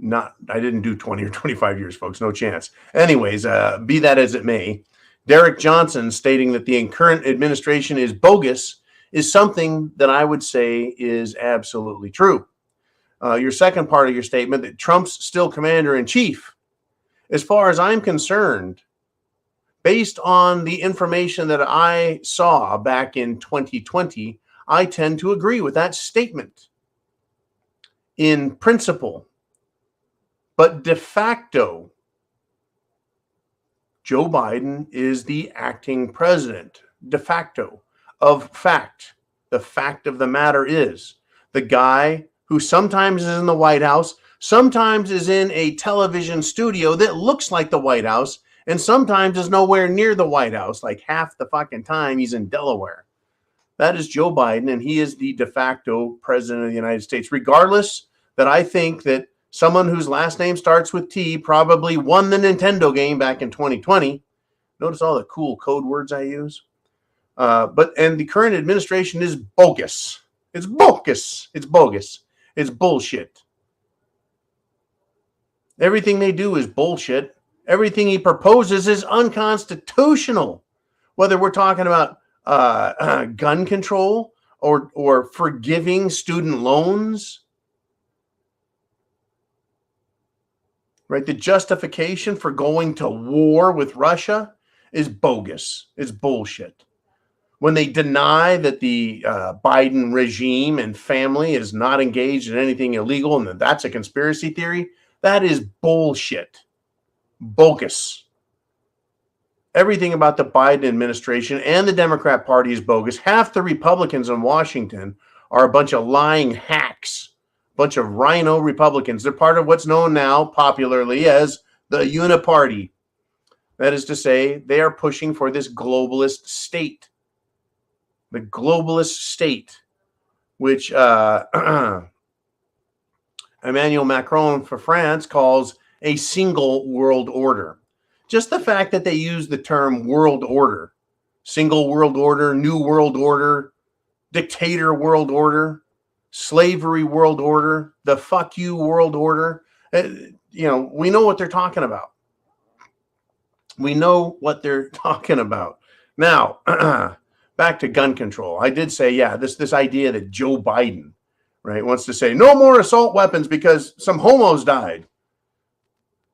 didn't do 20 or 25 years, folks. No chance. Anyways, be that as it may, Derek Johnson stating that the current administration is bogus is something that I would say is absolutely true. Your second part of your statement that Trump's still commander-in-chief. As far as I'm concerned, based on the information that I saw back in 2020, I tend to agree with that statement in principle. But de facto, Joe Biden is the acting president. De facto. Of fact. The fact of the matter is the guy who sometimes is in the White House, sometimes is in a television studio that looks like the White House, and sometimes is nowhere near the White House, like half the fucking time he's in Delaware. That is Joe Biden, and he is the de facto president of the United States. Regardless that I think that someone whose last name starts with T probably won the Nintendo game back in 2020. Notice all the cool code words I use. And the current administration is bogus. It's bogus. It's bogus. It's bullshit. Everything they do is bullshit. Everything he proposes is unconstitutional. Whether we're talking about gun control or forgiving student loans. Right? The justification for going to war with Russia is bogus. It's bullshit. When they deny that the Biden regime and family is not engaged in anything illegal and that that's a conspiracy theory, that is bullshit. Bogus. Everything about the Biden administration and the Democrat Party is bogus. Half the Republicans in Washington are a bunch of lying hacks, a bunch of rhino Republicans. They're part of what's known now popularly as the Uniparty. That is to say, they are pushing for this globalist state. The globalist state, which Emmanuel Macron for France calls a single world order. Just the fact that they use the term world order, single world order, new world order, dictator world order, slavery world order, the fuck you world order. We know what they're talking about. We know what they're talking about. Now, back to gun control. I did say, this idea that Joe Biden, right, wants to say no more assault weapons because some homos died.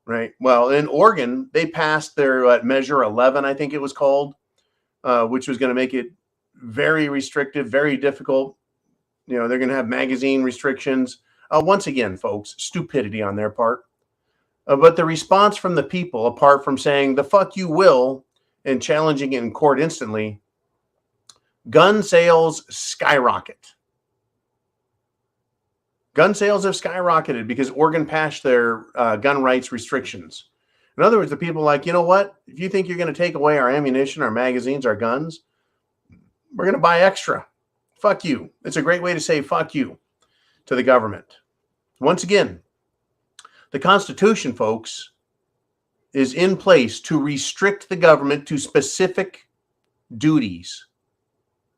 Right. Well, in Oregon, they passed their Measure 11, I think it was called, which was going to make it very restrictive, very difficult. They're going to have magazine restrictions. Once again, folks, stupidity on their part. But the response from the people, apart from saying the fuck you will and challenging it in court instantly, gun sales skyrocket. Gun sales have skyrocketed because Oregon passed their gun rights restrictions. In other words, the people are like, you know what? If you think you're going to take away our ammunition, our magazines, our guns, we're going to buy extra. Fuck you. It's a great way to say fuck you to the government. Once again, the Constitution, folks, is in place to restrict the government to specific duties,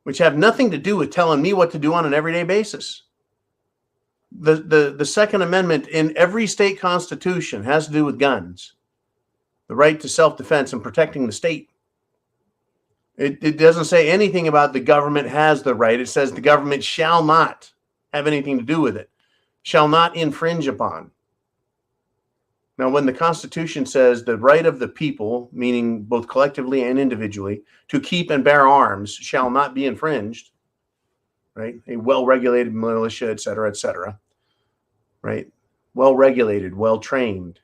which have nothing to do with telling me what to do on an everyday basis. The Second Amendment in every state constitution has to do with guns, the right to self-defense and protecting the state. It doesn't say anything about the government has the right. It says the government shall not have anything to do with it, shall not infringe upon. Now, when the Constitution says the right of the people, meaning both collectively and individually, to keep and bear arms shall not be infringed, right? A well-regulated militia, et cetera, right? Well-regulated, well-trained,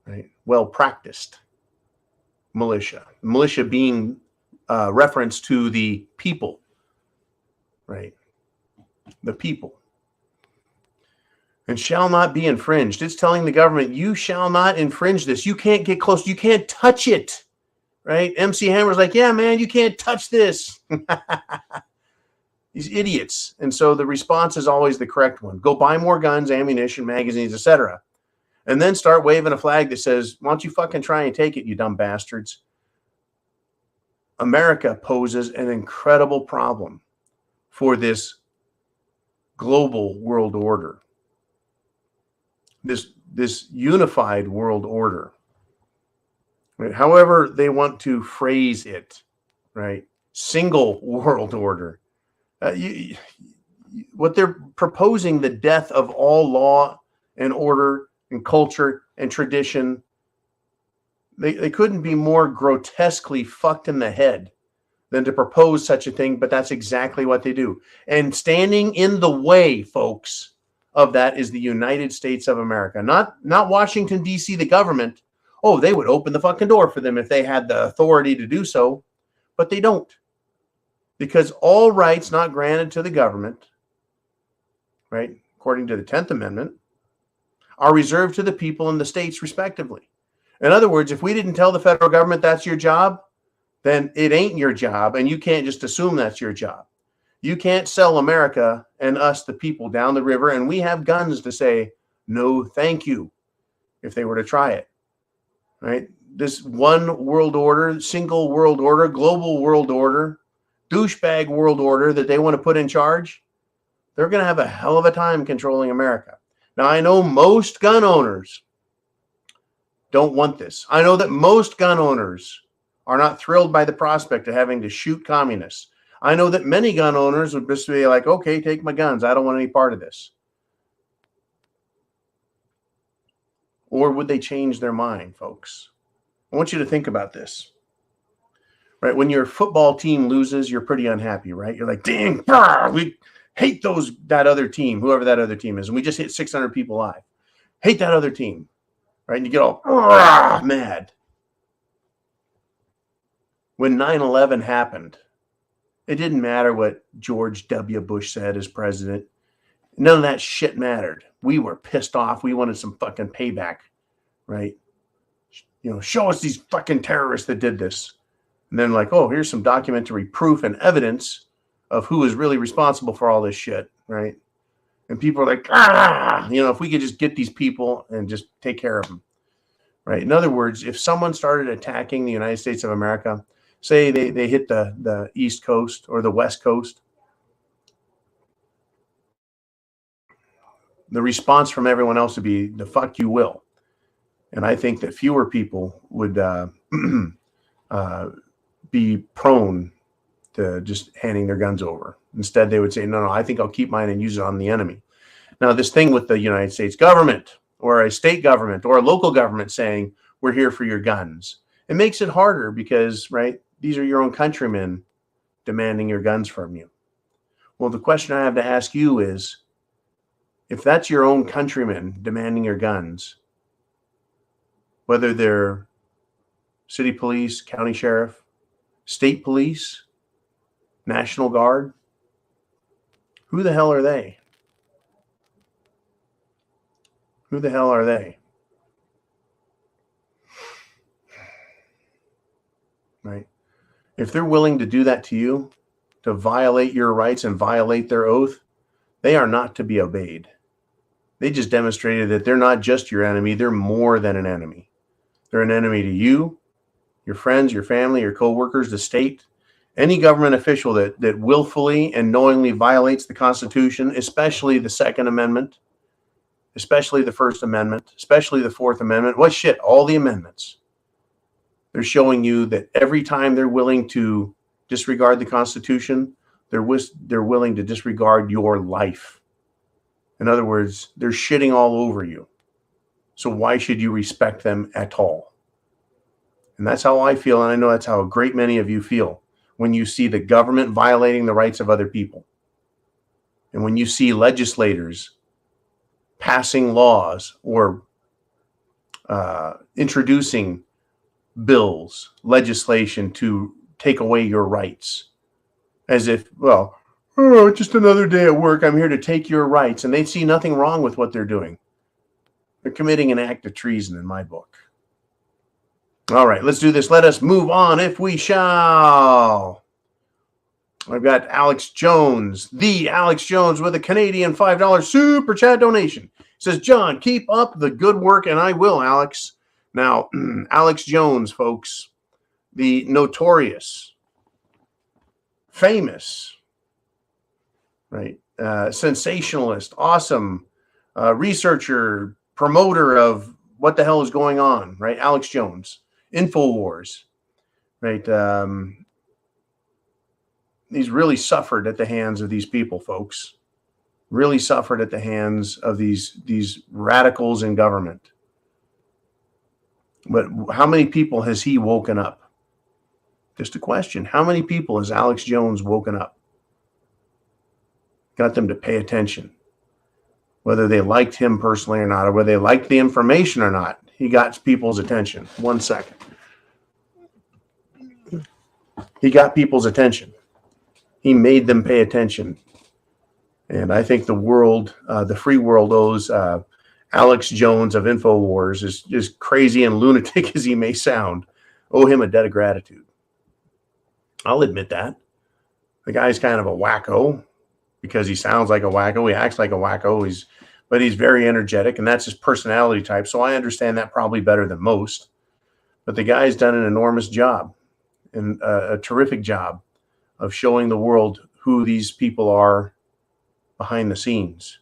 right? Well-practiced militia. Militia being reference to the people, right? The people. And shall not be infringed. It's telling the government, you shall not infringe this. You can't get close. You can't touch it, right? MC Hammer's like, yeah, man, you can't touch this. These idiots. And so the response is always the correct one. Go buy more guns, ammunition, magazines, etc. And then start waving a flag that says, why don't you fucking try and take it, you dumb bastards. America poses an incredible problem for this global world order. This unified world order, right? However they want to phrase it, right? Single world order. What they're proposing, the death of all law and order and culture and tradition, they couldn't be more grotesquely fucked in the head than to propose such a thing, but that's exactly what they do. And standing in the way, folks, of that is the United States of America, not Washington, D.C., the government. Oh, they would open the fucking door for them if they had the authority to do so, but they don't. Because all rights not granted to the government, right, according to the 10th Amendment, are reserved to the people and the states respectively. In other words, if we didn't tell the federal government that's your job, then it ain't your job, and you can't just assume that's your job. You can't sell America and us, the people, down the river, and we have guns to say, no, thank you, if they were to try it, right? This one world order, single world order, global world order, douchebag world order that they want to put in charge, they're going to have a hell of a time controlling America. Now, I know most gun owners don't want this. I know that most gun owners are not thrilled by the prospect of having to shoot communists. I know that many gun owners would just be like, okay, take my guns. I don't want any part of this. Or would they change their mind, folks? I want you to think about this. Right? When your football team loses, you're pretty unhappy, right? You're like, dang, we hate that other team, whoever that other team is. And we just hit 600 people live. Hate that other team. Right? And you get all mad. When 9/11 happened, it didn't matter what George W. Bush said as president. None of that shit mattered. We were pissed off. We wanted some fucking payback, right? You know, show us these fucking terrorists that did this. And then like, oh, here's some documentary proof and evidence of who is really responsible for all this shit, right? And people are like, if we could just get these people and just take care of them, right? In other words, if someone started attacking the United States of America, say they hit the East Coast or the West Coast, the response from everyone else would be, the fuck you will. And I think that fewer people would be prone to just handing their guns over. Instead, they would say, no, I think I'll keep mine and use it on the enemy. Now, this thing with the United States government or a state government or a local government saying, we're here for your guns, it makes it harder because, right, these are your own countrymen demanding your guns from you. Well, the question I have to ask you is, if that's your own countrymen demanding your guns, whether they're city police, county sheriff, state police, National Guard, who the hell are they? Who the hell are they? Right? If they're willing to do that to you, to violate your rights and violate their oath, they are not to be obeyed. They just demonstrated that they're not just your enemy, they're more than an enemy. They're an enemy to you, your friends, your family, your coworkers, the state, Any government official that willfully and knowingly violates the Constitution, especially the Second Amendment, especially the First Amendment, especially the Fourth Amendment, all the amendments, they're showing you that every time they're willing to disregard the Constitution, they're willing to disregard your life. In other words, they're shitting all over you. So why should you respect them at all? And that's how I feel, and I know that's how a great many of you feel when you see the government violating the rights of other people. And when you see legislators passing laws or introducing bills, legislation to take away your rights, as if, just another day at work, I'm here to take your rights. And they see nothing wrong with what they're doing. They're committing an act of treason in my book. All right, let's do this. Let us move on if we shall. I've got Alex Jones, the Alex Jones, with a Canadian $5 super chat donation. He says, John, keep up the good work, and I will, Alex. Now, Alex Jones, folks, the notorious, famous, right, sensationalist, awesome researcher, promoter of what the hell is going on, right? Alex Jones, InfoWars, right? He's really suffered at the hands of these people, folks. Really suffered at the hands of these radicals in government. But how many people has he woken up? Just a question. How many people has Alex Jones woken up? Got them to pay attention. Whether they liked him personally or not, or whether they liked the information or not, he got people's attention. 1 second. He got people's attention. He made them pay attention. And I think the world, the free world, owes Alex Jones of InfoWars, as crazy and lunatic as he may sound, owe him a debt of gratitude. I'll admit that. The guy's kind of a wacko because he sounds like a wacko. He acts like a wacko. But he's very energetic, and that's his personality type. So I understand that probably better than most. But the guy's done an enormous job, and a terrific job of showing the world who these people are behind the scenes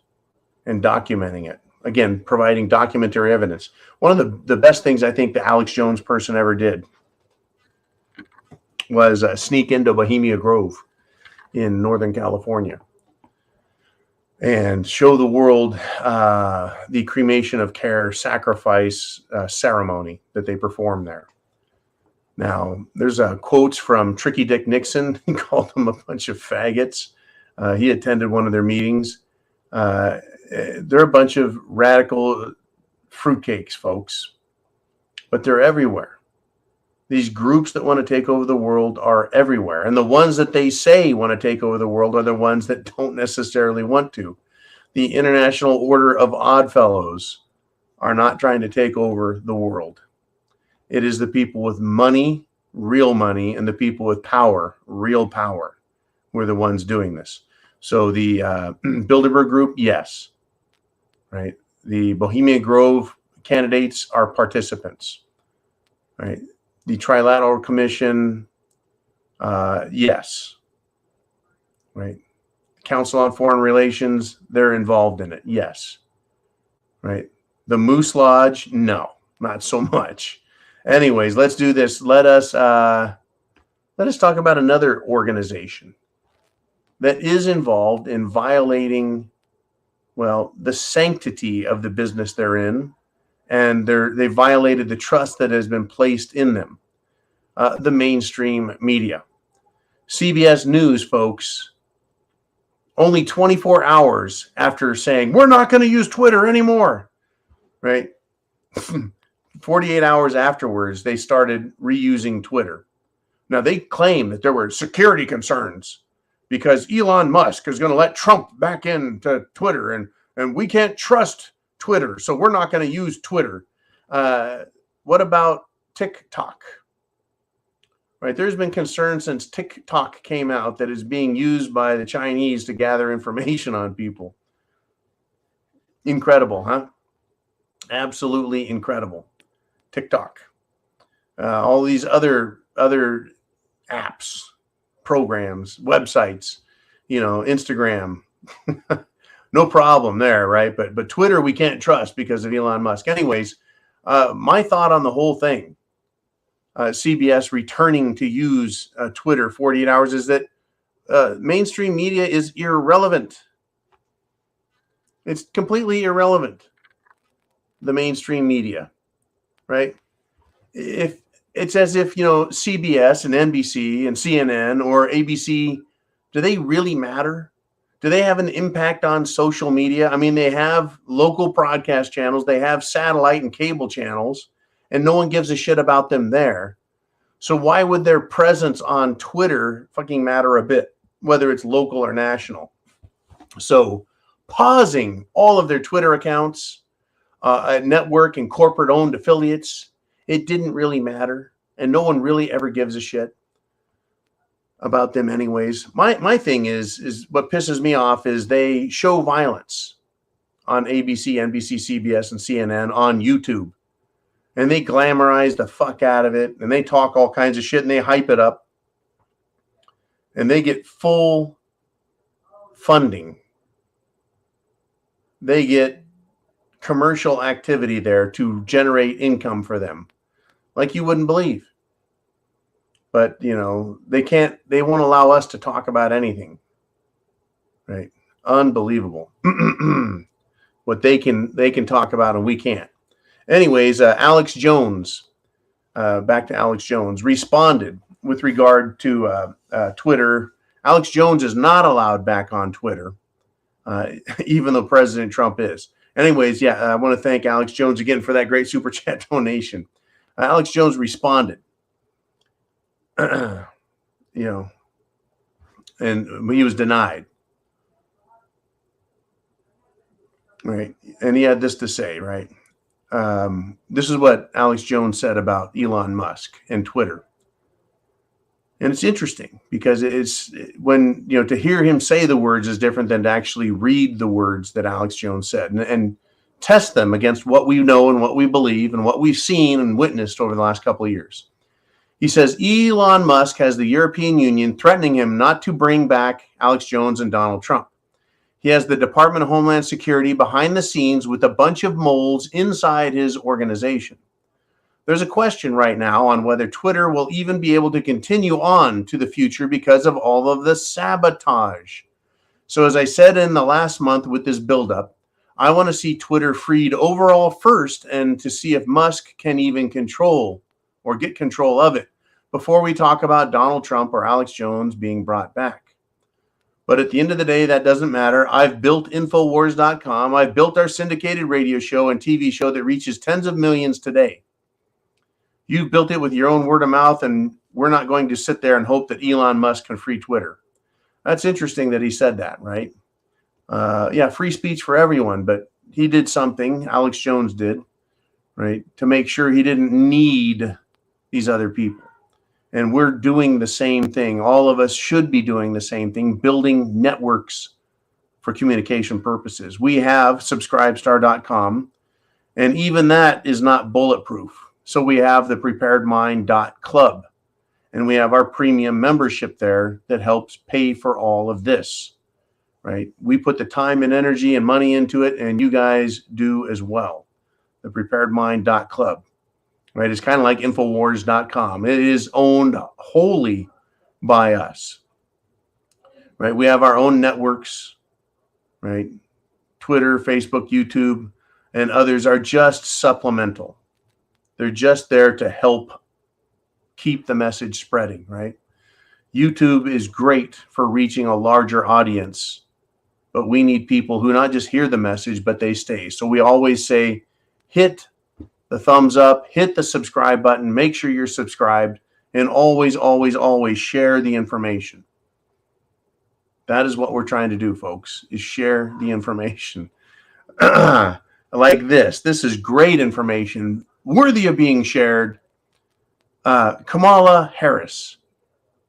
and documenting it. Again, providing documentary evidence. One of the best things I think the Alex Jones person ever did was sneak into Bohemia Grove in Northern California and show the world the cremation of care sacrifice ceremony that they performed there. Now, there's quotes from Tricky Dick Nixon. He called them a bunch of faggots. He attended one of their meetings. They're a bunch of radical fruitcakes, folks, but they're everywhere. These groups that want to take over the world are everywhere. And the ones that they say want to take over the world are the ones that don't necessarily want to. The International Order of Oddfellows are not trying to take over the world. It is the people with money, real money, and the people with power, real power, who are the ones doing this. So the Bilderberg Group, yes. Right? The Bohemia Grove candidates are participants. Right? The Trilateral Commission, yes. Right? Council on Foreign Relations, they're involved in it, yes. Right? The Moose Lodge, no, not so much. Anyways, let's do this. Let us talk about another organization that is involved in violating, the sanctity of the business they're in, and they violated the trust that has been placed in them. The mainstream media. CBS News, folks, only 24 hours after saying, we're not going to use Twitter anymore, right? 48 hours afterwards, they started reusing Twitter. Now, they claim that there were security concerns because Elon Musk is going to let Trump back into Twitter, and we can't trust Twitter, so we're not going to use Twitter. What about TikTok? Right, there's been concern since TikTok came out that is being used by the Chinese to gather information on people. Incredible, huh? Absolutely incredible. TikTok. All these other apps programs, websites, Instagram. No problem there, right? But Twitter we can't trust because of Elon Musk. Anyways, my thought on the whole thing, CBS returning to use Twitter 48 hours, is that mainstream media is irrelevant. It's completely irrelevant, the mainstream media, right? If it's as if, CBS and NBC and CNN or ABC, do they really matter? Do they have an impact on social media? I mean, they have local broadcast channels, they have satellite and cable channels, and no one gives a shit about them there. So why would their presence on Twitter fucking matter a bit, whether it's local or national? So pausing all of their Twitter accounts, network and corporate owned affiliates, it didn't really matter. And no one really ever gives a shit about them anyways. My thing is what pisses me off is they show violence on ABC, NBC, CBS, and CNN on YouTube. And they glamorize the fuck out of it. And they talk all kinds of shit and they hype it up. And they get full funding. They get commercial activity there to generate income for them, like you wouldn't believe. But, they won't allow us to talk about anything, right? Unbelievable. What they can talk about and we can't. Anyways, Alex Jones, back to Alex Jones, responded with regard to Twitter. Alex Jones is not allowed back on Twitter, even though President Trump is. Anyways, I want to thank Alex Jones again for that great super chat donation. Alex Jones responded, and he was denied. Right. And he had this to say, right? This is what Alex Jones said about Elon Musk and Twitter. And it's interesting because it's when, to hear him say the words is different than to actually read the words that Alex Jones said and test them against what we know and what we believe and what we've seen and witnessed over the last couple of years. He says, Elon Musk has the European Union threatening him not to bring back Alex Jones and Donald Trump. He has the Department of Homeland Security behind the scenes with a bunch of moles inside his organization. There's a question right now on whether Twitter will even be able to continue on to the future because of all of the sabotage. So as I said in the last month with this buildup, I want to see Twitter freed overall first and to see if Musk can even control or get control of it before we talk about Donald Trump or Alex Jones being brought back. But at the end of the day, that doesn't matter. I've built Infowars.com. I've built our syndicated radio show and TV show that reaches tens of millions today. You've built it with your own word of mouth, and we're not going to sit there and hope that Elon Musk can free Twitter. That's interesting that he said that, right? Free speech for everyone, but he did something, Alex Jones did, right, to make sure he didn't need these other people. And we're doing the same thing. All of us should be doing the same thing, building networks for communication purposes. We have subscribestar.com, and even that is not bulletproof. So we have the preparedmind.club, and we have our premium membership there that helps pay for all of this, right? We put the time and energy and money into it, and you guys do as well. The preparedmind.club. Right, it's kind of like Infowars.com. It is owned wholly by us. Right, we have our own networks. Right, Twitter, Facebook, YouTube, and others are just supplemental. They're just there to help keep the message spreading. Right, YouTube is great for reaching a larger audience, but we need people who not just hear the message, but they stay. So we always say, hit the thumbs up, hit the subscribe button, make sure you're subscribed, and always, always, always share the information. That is what we're trying to do, folks, is share the information. Like this. This is great information, worthy of being shared. Kamala Harris,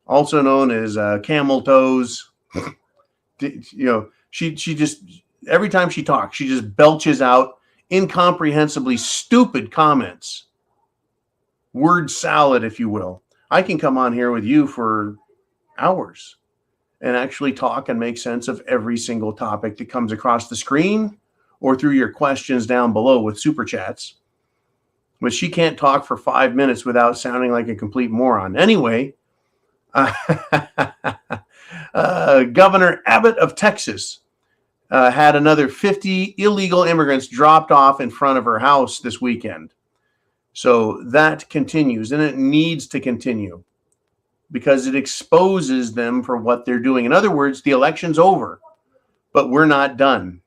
also known as Camel Toes. She just, every time she talks, she just belches out incomprehensibly stupid comments. Word salad, if you will. I can come on here with you for hours and actually talk and make sense of every single topic that comes across the screen or through your questions down below with super chats. But she can't talk for 5 minutes without sounding like a complete moron. Anyway, Governor Abbott of Texas had another 50 illegal immigrants dropped off in front of her house this weekend. So that continues, and it needs to continue because it exposes them for what they're doing. In other words, the election's over, but we're not done.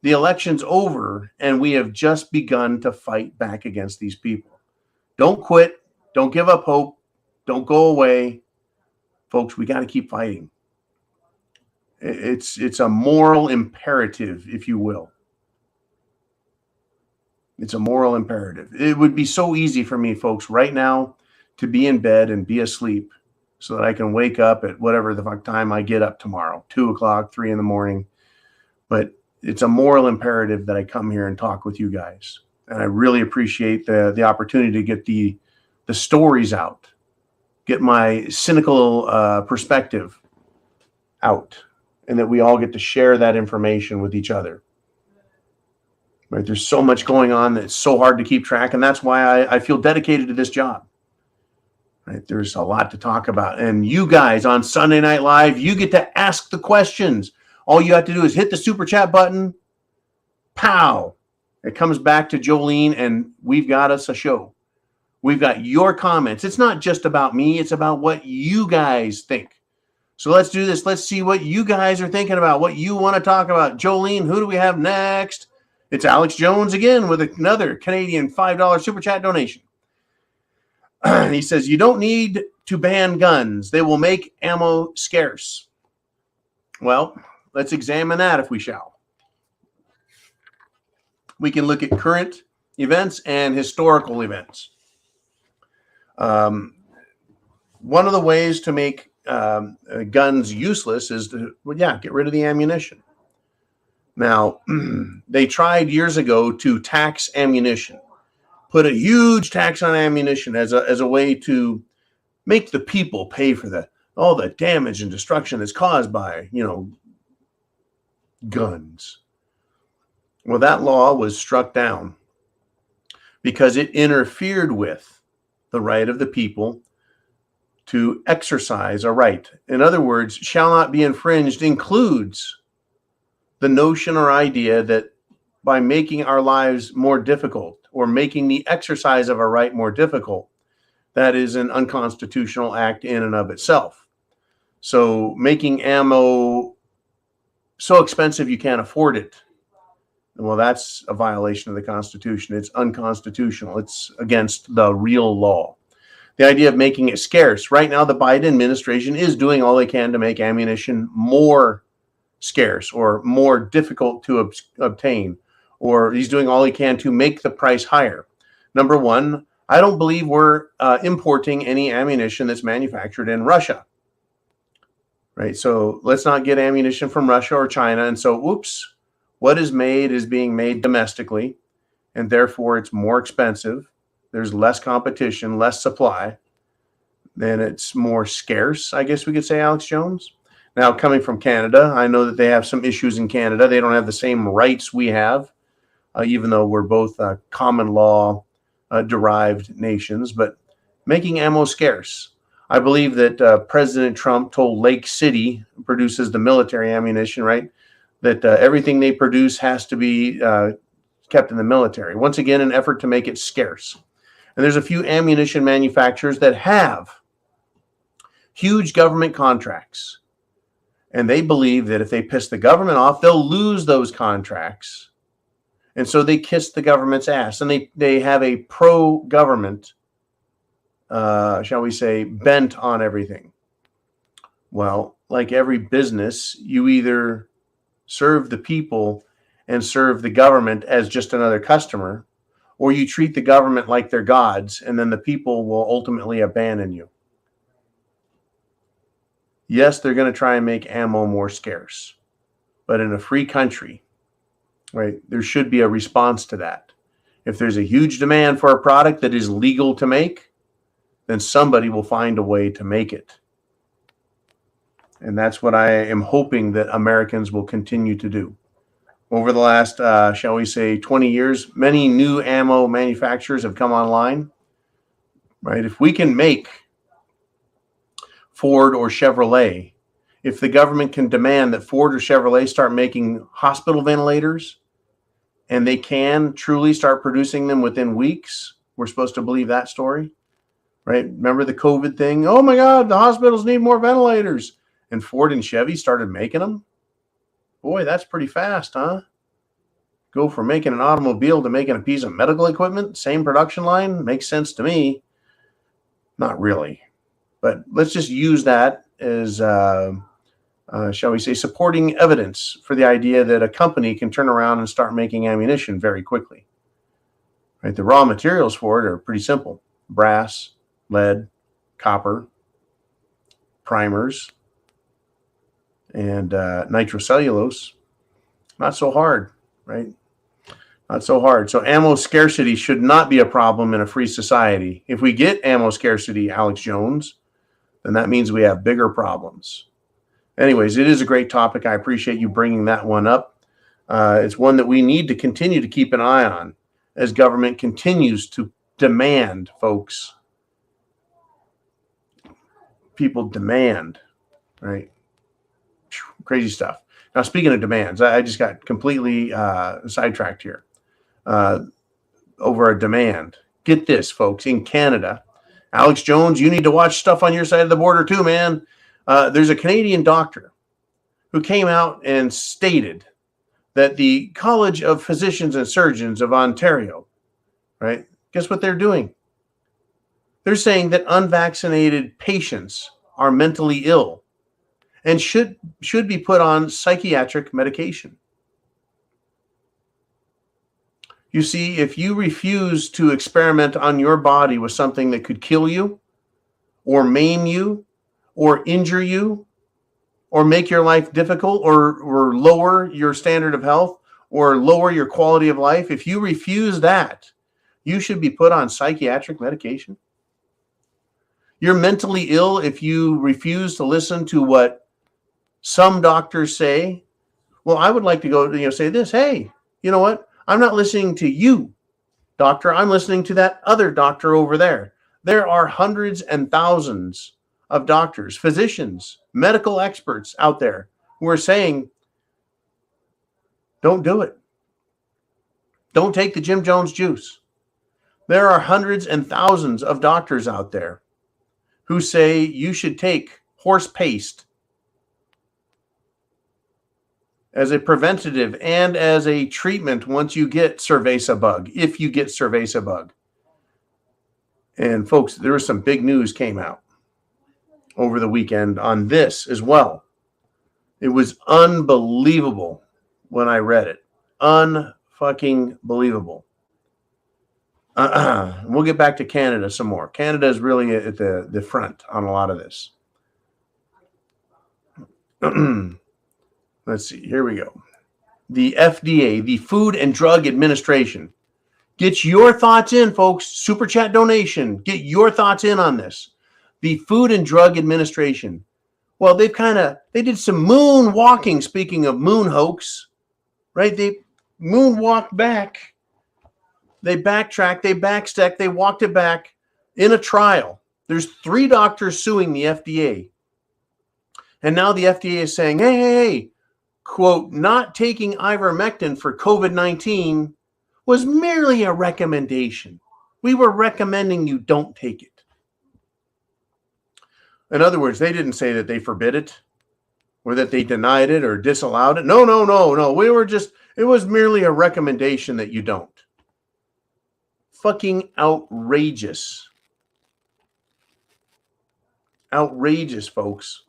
The election's over, and we have just begun to fight back against these people. Don't quit. Don't give up hope. Don't go away. Folks, we got to keep fighting. It's a moral imperative, if you will. It's a moral imperative. It would be so easy for me, folks, right now to be in bed and be asleep so that I can wake up at whatever the fuck time I get up tomorrow, 2 o'clock, 3 in the morning. But it's a moral imperative that I come here and talk with you guys. And I really appreciate the opportunity to get the stories out, get my cynical perspective out, and that we all get to share that information with each other. Right? There's so much going on that it's so hard to keep track, and that's why I feel dedicated to this job. Right? There's a lot to talk about. And you guys on Sunday Night Live, you get to ask the questions. All you have to do is hit the super chat button. Pow! It comes back to Jolene, and we've got us a show. We've got your comments. It's not just about me. It's about what you guys think. So let's do this. Let's see what you guys are thinking about, what you want to talk about. Jolene, who do we have next? It's Alex Jones again with another Canadian $5 super chat donation. He says, you don't need to ban guns. They will make ammo scarce. Well, let's examine that if we shall. We can look at current events and historical events. One of the ways to make guns useless is to, get rid of the ammunition. Now, they tried years ago to tax ammunition, put a huge tax on ammunition as a way to make the people pay for all the damage and destruction that's caused by, guns. Well, that law was struck down because it interfered with the right of the people to exercise a right. In other words, shall not be infringed includes the notion or idea that by making our lives more difficult or making the exercise of a right more difficult, that is an unconstitutional act in and of itself. So making ammo so expensive you can't afford it, well, that's a violation of the Constitution. It's unconstitutional. It's against the real law. The idea of making it scarce. Right now, the Biden administration is doing all they can to make ammunition more scarce or more difficult to obtain, or he's doing all he can to make the price higher. Number one, I don't believe we're importing any ammunition that's manufactured in Russia. Right? So let's not get ammunition from Russia or China. And so, whoops, what is made is being made domestically, and therefore it's more expensive. There's less competition, less supply. Then it's more scarce, I guess we could say, Alex Jones. Now, coming from Canada, I know that they have some issues in Canada. They don't have the same rights we have, even though we're both common law derived nations. But making ammo scarce. I believe that President Trump told Lake City, produces the military ammunition, right, that everything they produce has to be kept in the military. Once again, an effort to make it scarce. And there's a few ammunition manufacturers that have huge government contracts. And they believe that if they piss the government off, they'll lose those contracts. And so they kiss the government's ass. And they have a pro-government, shall we say, bent on everything. Well, like every business, you either serve the people and serve the government as just another customer, or you treat the government like they're gods, and then the people will ultimately abandon you. Yes, they're going to try and make ammo more scarce, but in a free country, right, there should be a response to that. If there's a huge demand for a product that is legal to make, then somebody will find a way to make it. And that's what I am hoping that Americans will continue to do. Over the last, shall we say, 20 years, many new ammo manufacturers have come online, right? If we can make Ford or Chevrolet, if the government can demand that Ford or Chevrolet start making hospital ventilators, and they can truly start producing them within weeks, we're supposed to believe that story, right? Remember the COVID thing? Oh my God, the hospitals need more ventilators. And Ford and Chevy started making them. Boy, that's pretty fast, huh? Go from making an automobile to making a piece of medical equipment, same production line, makes sense to me. Not really. But let's just use that as, shall we say, supporting evidence for the idea that a company can turn around and start making ammunition very quickly. Right? The raw materials for it are pretty simple. Brass, lead, copper, primers, and nitrocellulose. Not so hard, right? Not so hard. So ammo scarcity should not be a problem in a free society. If we get ammo scarcity, Alex Jones, then that means we have bigger problems. Anyways, it is a great topic. I appreciate you bringing that one up. It's one that we need to continue to keep an eye on as government continues to demand, folks. People demand, right? Crazy stuff. Now, speaking of demands, I just got completely sidetracked here over a demand. Get this, folks, in Canada. Alex Jones, you need to watch stuff on your side of the border too, man. There's a Canadian doctor who came out and stated that the College of Physicians and Surgeons of Ontario, right? Guess what they're doing? They're saying that unvaccinated patients are mentally ill and should be put on psychiatric medication. You see, if you refuse to experiment on your body with something that could kill you or maim you or injure you or make your life difficult or lower your standard of health or lower your quality of life, if you refuse that, you should be put on psychiatric medication. You're mentally ill if you refuse to listen to what some doctors say. Well, I would like to go, say this. Hey, you know what? I'm not listening to you, doctor. I'm listening to that other doctor over there. There are hundreds and thousands of doctors, physicians, medical experts out there who are saying, don't do it. Don't take the Jim Jones juice. There are hundreds and thousands of doctors out there who say you should take horse paste as a preventative and as a treatment once you get cerveza bug, if you get cerveza bug. And folks, there was some big news came out over the weekend on this as well. It was unbelievable when I read it. Unfucking believable. We'll get back to Canada some more. Canada is really at the front on a lot of this. Let's see. Here we go. The FDA, the Food and Drug Administration. Get your thoughts in, folks. Super chat donation. Get your thoughts in on this. The Food and Drug Administration. Well, they did some moon walking, speaking of moon hoax, right? They moonwalked back. They backtracked, they backstacked, they walked it back in a trial. There's 3 doctors suing the FDA. And now the FDA is saying, hey, quote, not taking ivermectin for COVID-19 was merely a recommendation. We were recommending you don't take it. In other words, they didn't say that they forbid it or that they denied it or disallowed it. No. It was merely a recommendation that you don't. Fucking outrageous. Outrageous, folks.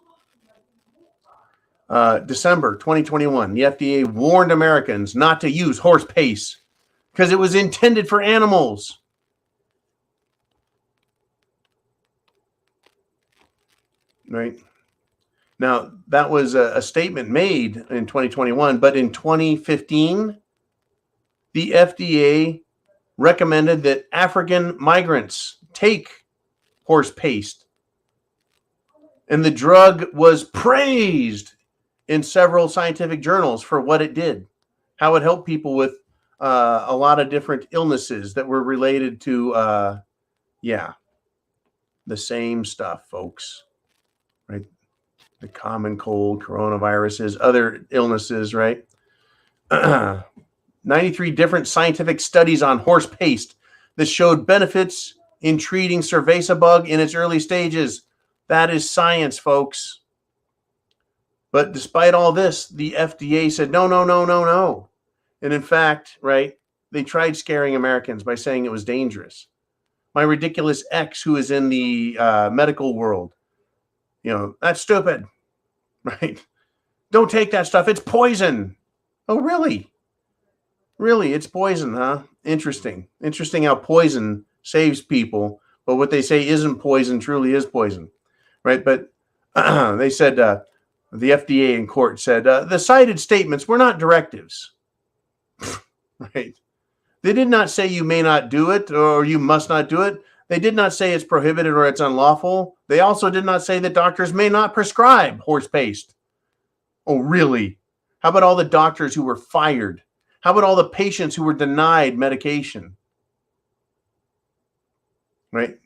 December 2021, the FDA warned Americans not to use horse paste because it was intended for animals. Right? Now, that was a statement made in 2021, but in 2015, the FDA recommended that African migrants take horse paste And the drug was praised in several scientific journals for what it did, how it helped people with a lot of different illnesses that were related to, the same stuff, folks, right? The common cold, coronaviruses, other illnesses, right? 93 different scientific studies on horse paste that showed benefits in treating cerveza bug in its early stages. That is science, folks. But despite all this, the FDA said, no, no, no, no, no. And in fact, right, they tried scaring Americans by saying it was dangerous. My ridiculous ex, who is in the medical world, that's stupid, right? Don't take that stuff. It's poison. Oh, really? Really? It's poison, huh? Interesting. Interesting how poison saves people, but what they say isn't poison truly is poison, right? But they said, the FDA in court said, the cited statements were not directives, right? They did not say you may not do it or you must not do it. They did not say it's prohibited or it's unlawful. They also did not say that doctors may not prescribe horse paste. Oh, really? How about all the doctors who were fired? How about all the patients who were denied medication? Right?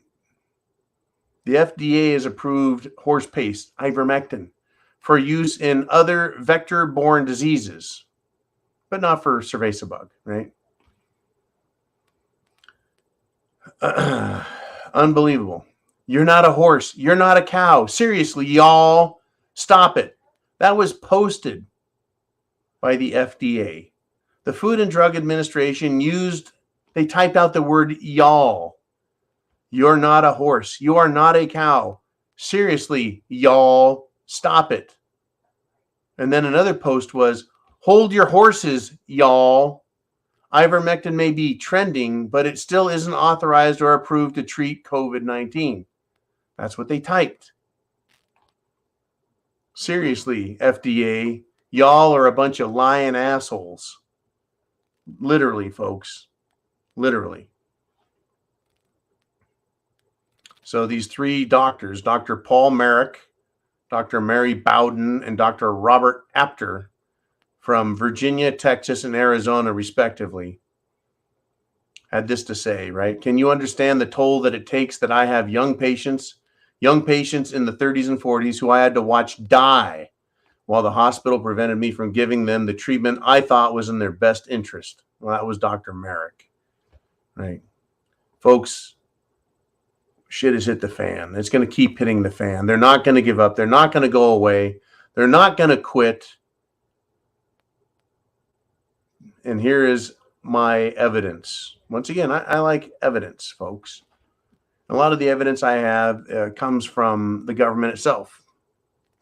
The FDA has approved horse paste, ivermectin, for use in other vector-borne diseases, but not for cerveza bug, right? Unbelievable. You're not a horse. You're not a cow. Seriously, y'all, stop it. That was posted by the FDA. The Food and Drug Administration they typed out the word y'all. You're not a horse. You are not a cow. Seriously, y'all, stop it. And then another post was, hold your horses, y'all. Ivermectin may be trending, but it still isn't authorized or approved to treat COVID-19. That's what they typed. Seriously, FDA, y'all are a bunch of lying assholes. Literally, folks. Literally. So these three doctors, Dr. Paul Merrick, Dr. Mary Bowden, and Dr. Robert Apter, from Virginia, Texas, and Arizona, respectively, had this to say, right? Can you understand the toll that it takes that I have young patients in the 30s and 40s who I had to watch die while the hospital prevented me from giving them the treatment I thought was in their best interest? Well, that was Dr. Merrick, right? Folks, shit has hit the fan. It's going to keep hitting the fan. They're not going to give up. They're not going to go away. They're not going to quit. And here is my evidence. Once again, I like evidence, folks. A lot of the evidence I have comes from the government itself.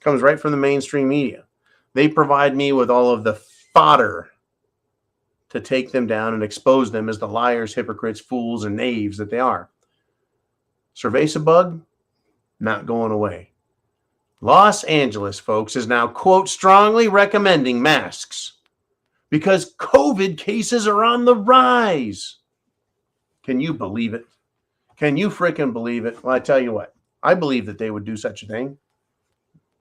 It comes right from the mainstream media. They provide me with all of the fodder to take them down and expose them as the liars, hypocrites, fools, and knaves that they are. Cerveza bug, not going away. Los Angeles, folks, is now, quote, strongly recommending masks because COVID cases are on the rise. Can you believe it? Can you freaking believe it? Well, I tell you what, I believe that they would do such a thing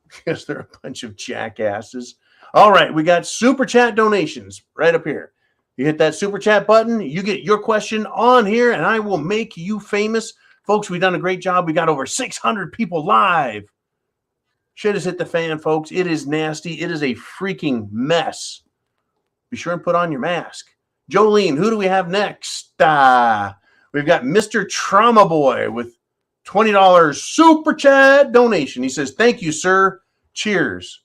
because they're a bunch of jackasses. All right, we got super chat donations right up here. You hit that super chat button, you get your question on here, and I will make you famous. Folks, we've done a great job. We got over 600 people live. Shit has hit the fan, folks. It is nasty. It is a freaking mess. Be sure and put on your mask. Jolene, who do we have next? We've got Mr. Trauma Boy with $20 super chat donation. He says, thank you, sir. Cheers.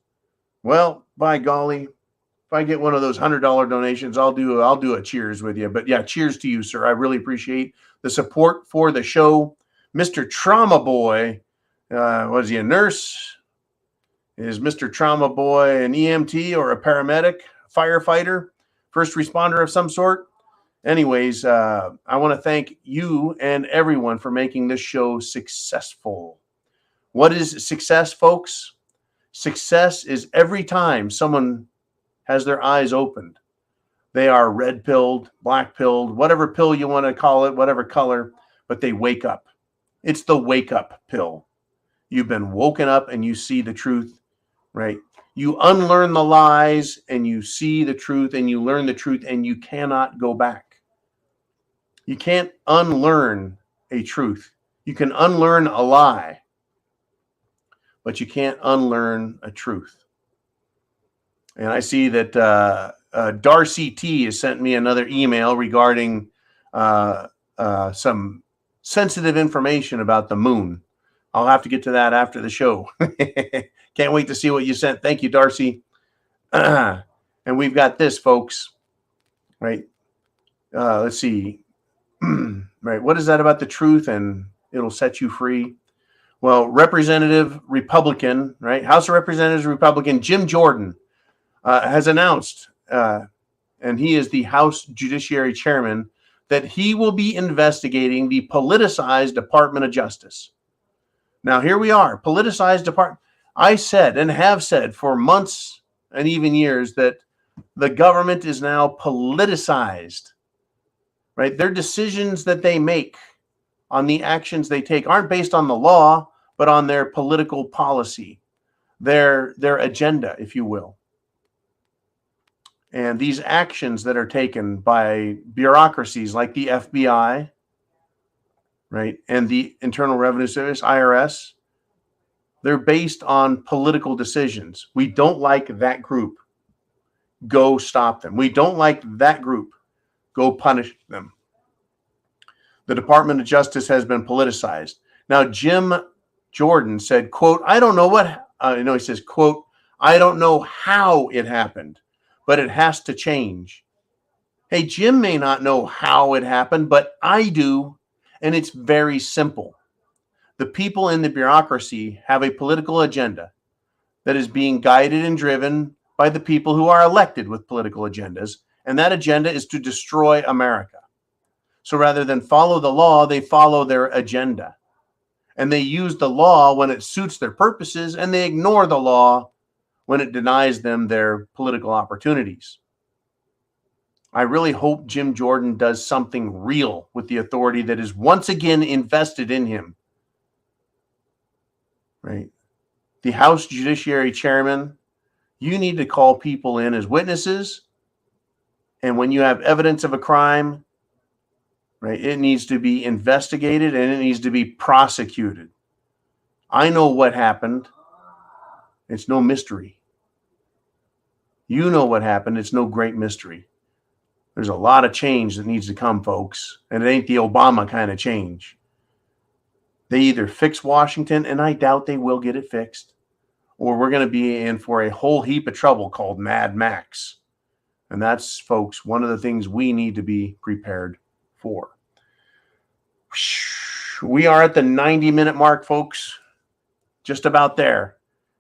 Well, by golly, if I get one of those $100 donations, I'll do a cheers with you. But yeah, cheers to you, sir. I really appreciate the support for the show. Mr. Trauma Boy, was he a nurse? Is Mr. Trauma Boy an EMT or a paramedic, firefighter, first responder of some sort? Anyways, I want to thank you and everyone for making this show successful. What is success, folks? Success is every time someone has their eyes opened. They are red-pilled, black-pilled, whatever pill you want to call it, whatever color, but they wake up. It's the wake-up pill. You've been woken up and you see the truth, right? You unlearn the lies and you see the truth and you learn the truth and you cannot go back. You can't unlearn a truth. You can unlearn a lie, but you can't unlearn a truth. And I see that Darcy T has sent me another email regarding some sensitive information about the moon. I'll have to get to that after the show. Can't wait to see what you sent. Thank you, Darcy. And we've got this, folks. Right? Let's see. Right. What is that about the truth? And it'll set you free. Well, Representative Republican, right? House of Representatives Republican Jim Jordan has announced, and he is the House Judiciary Chairman, that he will be investigating the politicized Department of Justice. Now, here we are, politicized department. I said and have said for months and even years that the government is now politicized, right? Their decisions that they make on the actions they take aren't based on the law, but on their political policy, their agenda, if you will. And these actions that are taken by bureaucracies like the FBI, right, and the Internal Revenue Service, IRS, they're based on political decisions. We don't like that group. Go stop them. We don't like that group. Go punish them. The Department of Justice has been politicized. Now, Jim Jordan said, quote, I don't know what, he says, quote, I don't know how it happened, but it has to change. Hey, Jim may not know how it happened, but I do, and it's very simple. The people in the bureaucracy have a political agenda that is being guided and driven by the people who are elected with political agendas, and that agenda is to destroy America. So rather than follow the law, they follow their agenda. And they use the law when it suits their purposes, and they ignore the law when it denies them their political opportunities. I really hope Jim Jordan does something real with the authority that is once again invested in him. Right? The House Judiciary Chairman, you need to call people in as witnesses. And when you have evidence of a crime, right, it needs to be investigated and it needs to be prosecuted. I know what happened. It's no mystery. You know what happened. It's no great mystery. There's a lot of change that needs to come, folks. And it ain't the Obama kind of change. They either fix Washington, and I doubt they will get it fixed, or we're going to be in for a whole heap of trouble called Mad Max. And that's, folks, one of the things we need to be prepared for. We are at the 90-minute mark, folks. Just about there.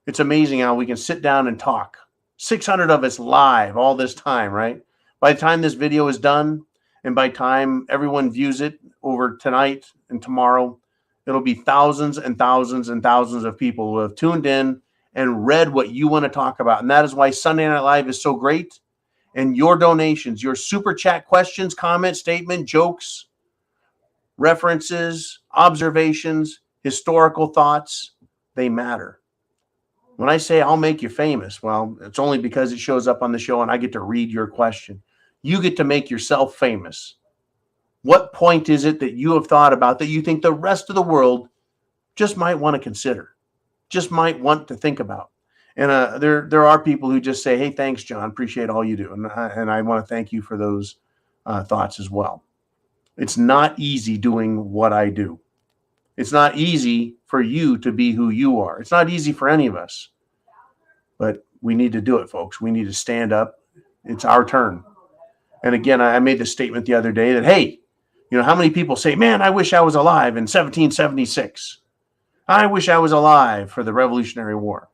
It's amazing how we can sit down and talk. 600 of us live all this time, right? By the time this video is done, and by the time everyone views it over tonight and tomorrow, it'll be thousands and thousands and thousands of people who have tuned in and read what you want to talk about. And that is why Sunday Night Live is so great. And your donations, your super chat questions, comments, statement, jokes, references, observations, historical thoughts, they matter. When I say I'll make you famous, well, it's only because it shows up on the show and I get to read your question. You get to make yourself famous. What point is it that you have thought about that you think the rest of the world just might want to consider, just might want to think about? And there are people who just say, hey, thanks, John. Appreciate all you do. And I want to thank you for those thoughts as well. It's not easy doing what I do. It's not easy for you to be who you are. It's not easy for any of us. But we need to do it, folks. We need to stand up. It's our turn. And again, I made the statement the other day that, hey, you know, how many people say, man, I wish I was alive in 1776. I wish I was alive for the Revolutionary War.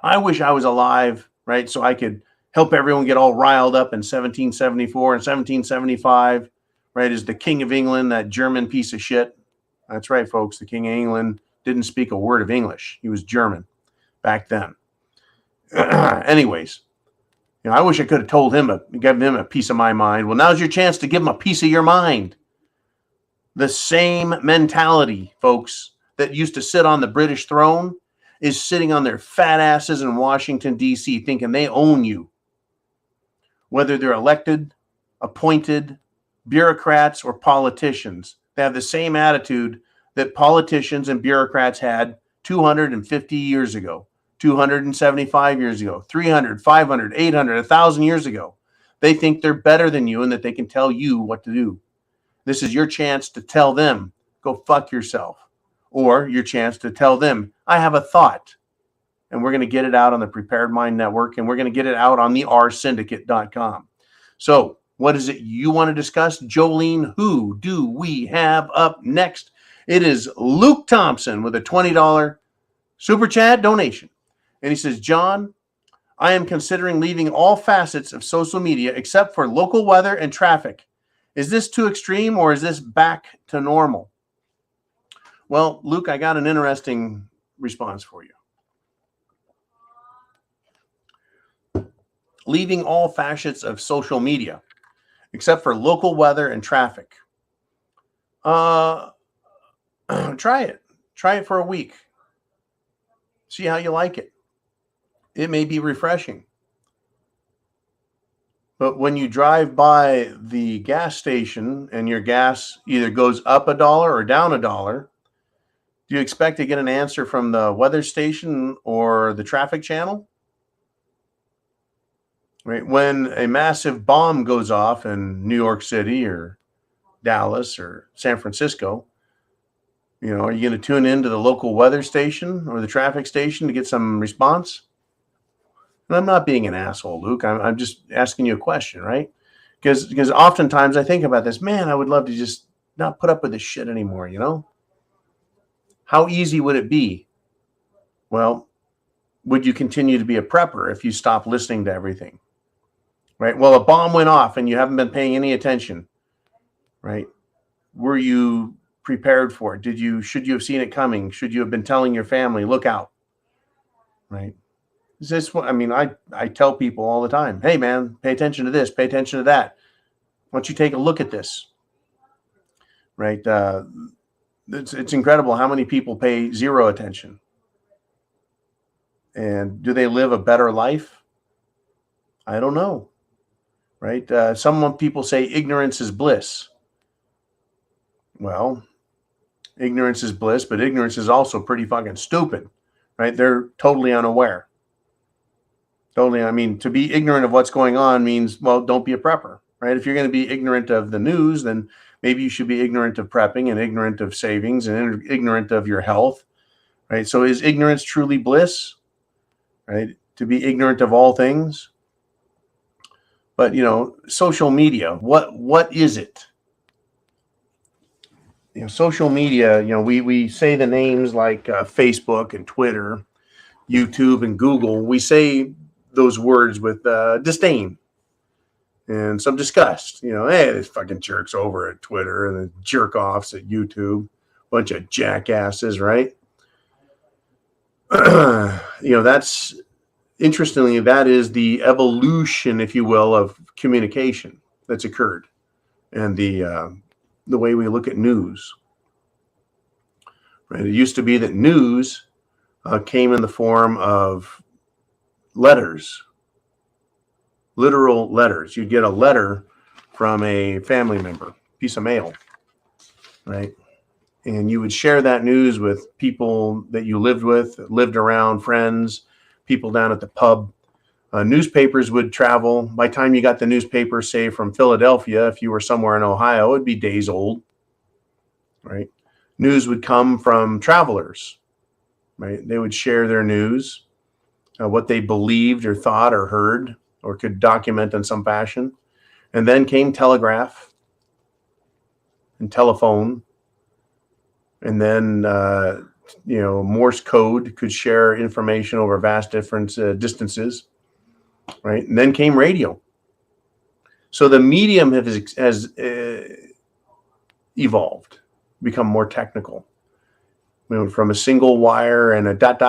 I wish I was alive, right, so I could help everyone get all riled up in 1774 and 1775, right, as the King of England, that German piece of shit. That's right, folks. The King of England didn't speak a word of English. He was German back then. Anyways, you know, I wish I could have told him, given him a piece of my mind. Well, now's your chance to give him a piece of your mind. The same mentality, folks, that used to sit on the British throne is sitting on their fat asses in Washington, D.C., thinking they own you. Whether they're elected, appointed, bureaucrats, or politicians, they have the same attitude that politicians and bureaucrats had 250 years ago, 275 years ago, 300, 500, 800, 1,000 years ago. They think they're better than you and that they can tell you what to do. This is your chance to tell them, go fuck yourself. Or your chance to tell them, I have a thought. And we're going to get it out on the Prepared Mind Network, and we're going to get it out on the rsyndicate.com. So what is it you want to discuss? Jolene, who do we have up next? It is Luke Thompson with a $20 super chat donation. And he says, John, I am considering leaving all facets of social media except for local weather and traffic. Is this too extreme or is this back to normal? Well, Luke, I got an interesting response for you. Leaving all facets of social media except for local weather and traffic. Try it. Try it for a week. See how you like it. It may be refreshing. But when you drive by the gas station and your gas either goes up $1 or down $1, do you expect to get an answer from the weather station or the traffic channel? Right? When a massive bomb goes off in New York City or Dallas or San Francisco, you know, are you going to tune into the local weather station or the traffic station to get some response? And I'm not being an asshole, Luke. I'm just asking you a question, right? Because oftentimes I think about this, man, I would love to just not put up with this shit anymore, you know? How easy would it be? Well, would you continue to be a prepper if you stopped listening to everything? Right? Well, a bomb went off and you haven't been paying any attention, right? Were you prepared for it? Should you have seen it coming? Should you have been telling your family, look out, right? Is this what, I mean, I tell people all the time, hey man, pay attention to this, pay attention to that. Why don't you take a look at this, right? It's incredible how many people pay zero attention. And do they live a better life? I don't know, right? Some people say ignorance is bliss. Well, ignorance is bliss, but ignorance is also pretty fucking stupid, right? They're totally unaware. Totally. I mean, to be ignorant of what's going on means, well, don't be a prepper, right? If you're going to be ignorant of the news, then maybe you should be ignorant of prepping and ignorant of savings and ignorant of your health, right? So is ignorance truly bliss, right? To be ignorant of all things. But, you know, social media, what is it? You know, social media, you know, we say the names like Facebook and Twitter, YouTube and Google. We say those words with disdain and some disgust. You know, hey, there's fucking jerks over at Twitter and the jerk offs at YouTube, bunch of jackasses, right? You know, that's interestingly, that is the evolution, if you will, of communication that's occurred and the way we look at news. Right? It used to be that news came in the form of letters, literal letters. You'd get a letter from a family member, piece of mail, right? And you would share that news with people that you lived with, lived around, friends, people down at the pub. Newspapers would travel. By the time you got the newspaper, say from Philadelphia, if you were somewhere in Ohio, it'd be days old, right? News would come from travelers, right? They would share their news, what they believed or thought or heard or could document in some fashion. And then came telegraph and telephone. And then, you know, Morse code could share information over vast different distances, right? And then came radio. So the medium has evolved, become more technical. You know, from a single wire and a dot,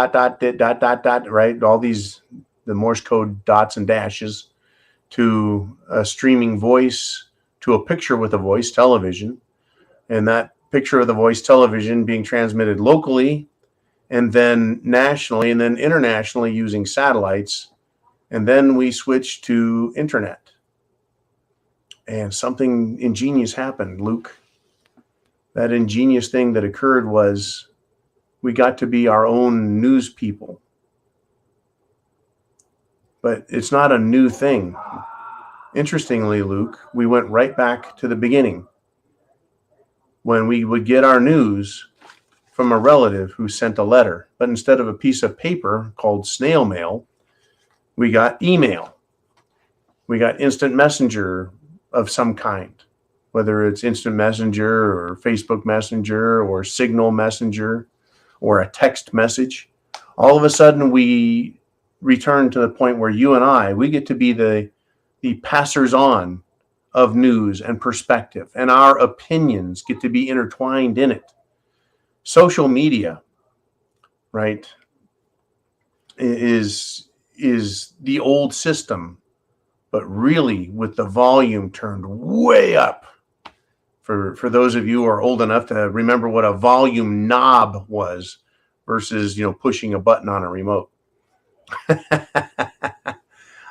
right? All these, the Morse code dots and dashes, to a streaming voice, to a picture with a voice, television. And that picture of the voice television being transmitted locally and then nationally and then internationally using satellites. And then we switched to internet. And something ingenious happened, Luke. That ingenious thing that occurred was we got to be our own news people. But it's not a new thing. Interestingly, Luke, we went right back to the beginning when we would get our news from a relative who sent a letter. But instead of a piece of paper called snail mail, we got email. We got instant messenger of some kind, whether it's instant messenger or Facebook Messenger or Signal Messenger or a text message. All of a sudden, we return to the point where you and I, we get to be the passers-on of news and perspective, and our opinions get to be intertwined in it. Social media, right, is the old system, but really with the volume turned way up. For those of you who are old enough to remember what a volume knob was versus, pushing a button on a remote.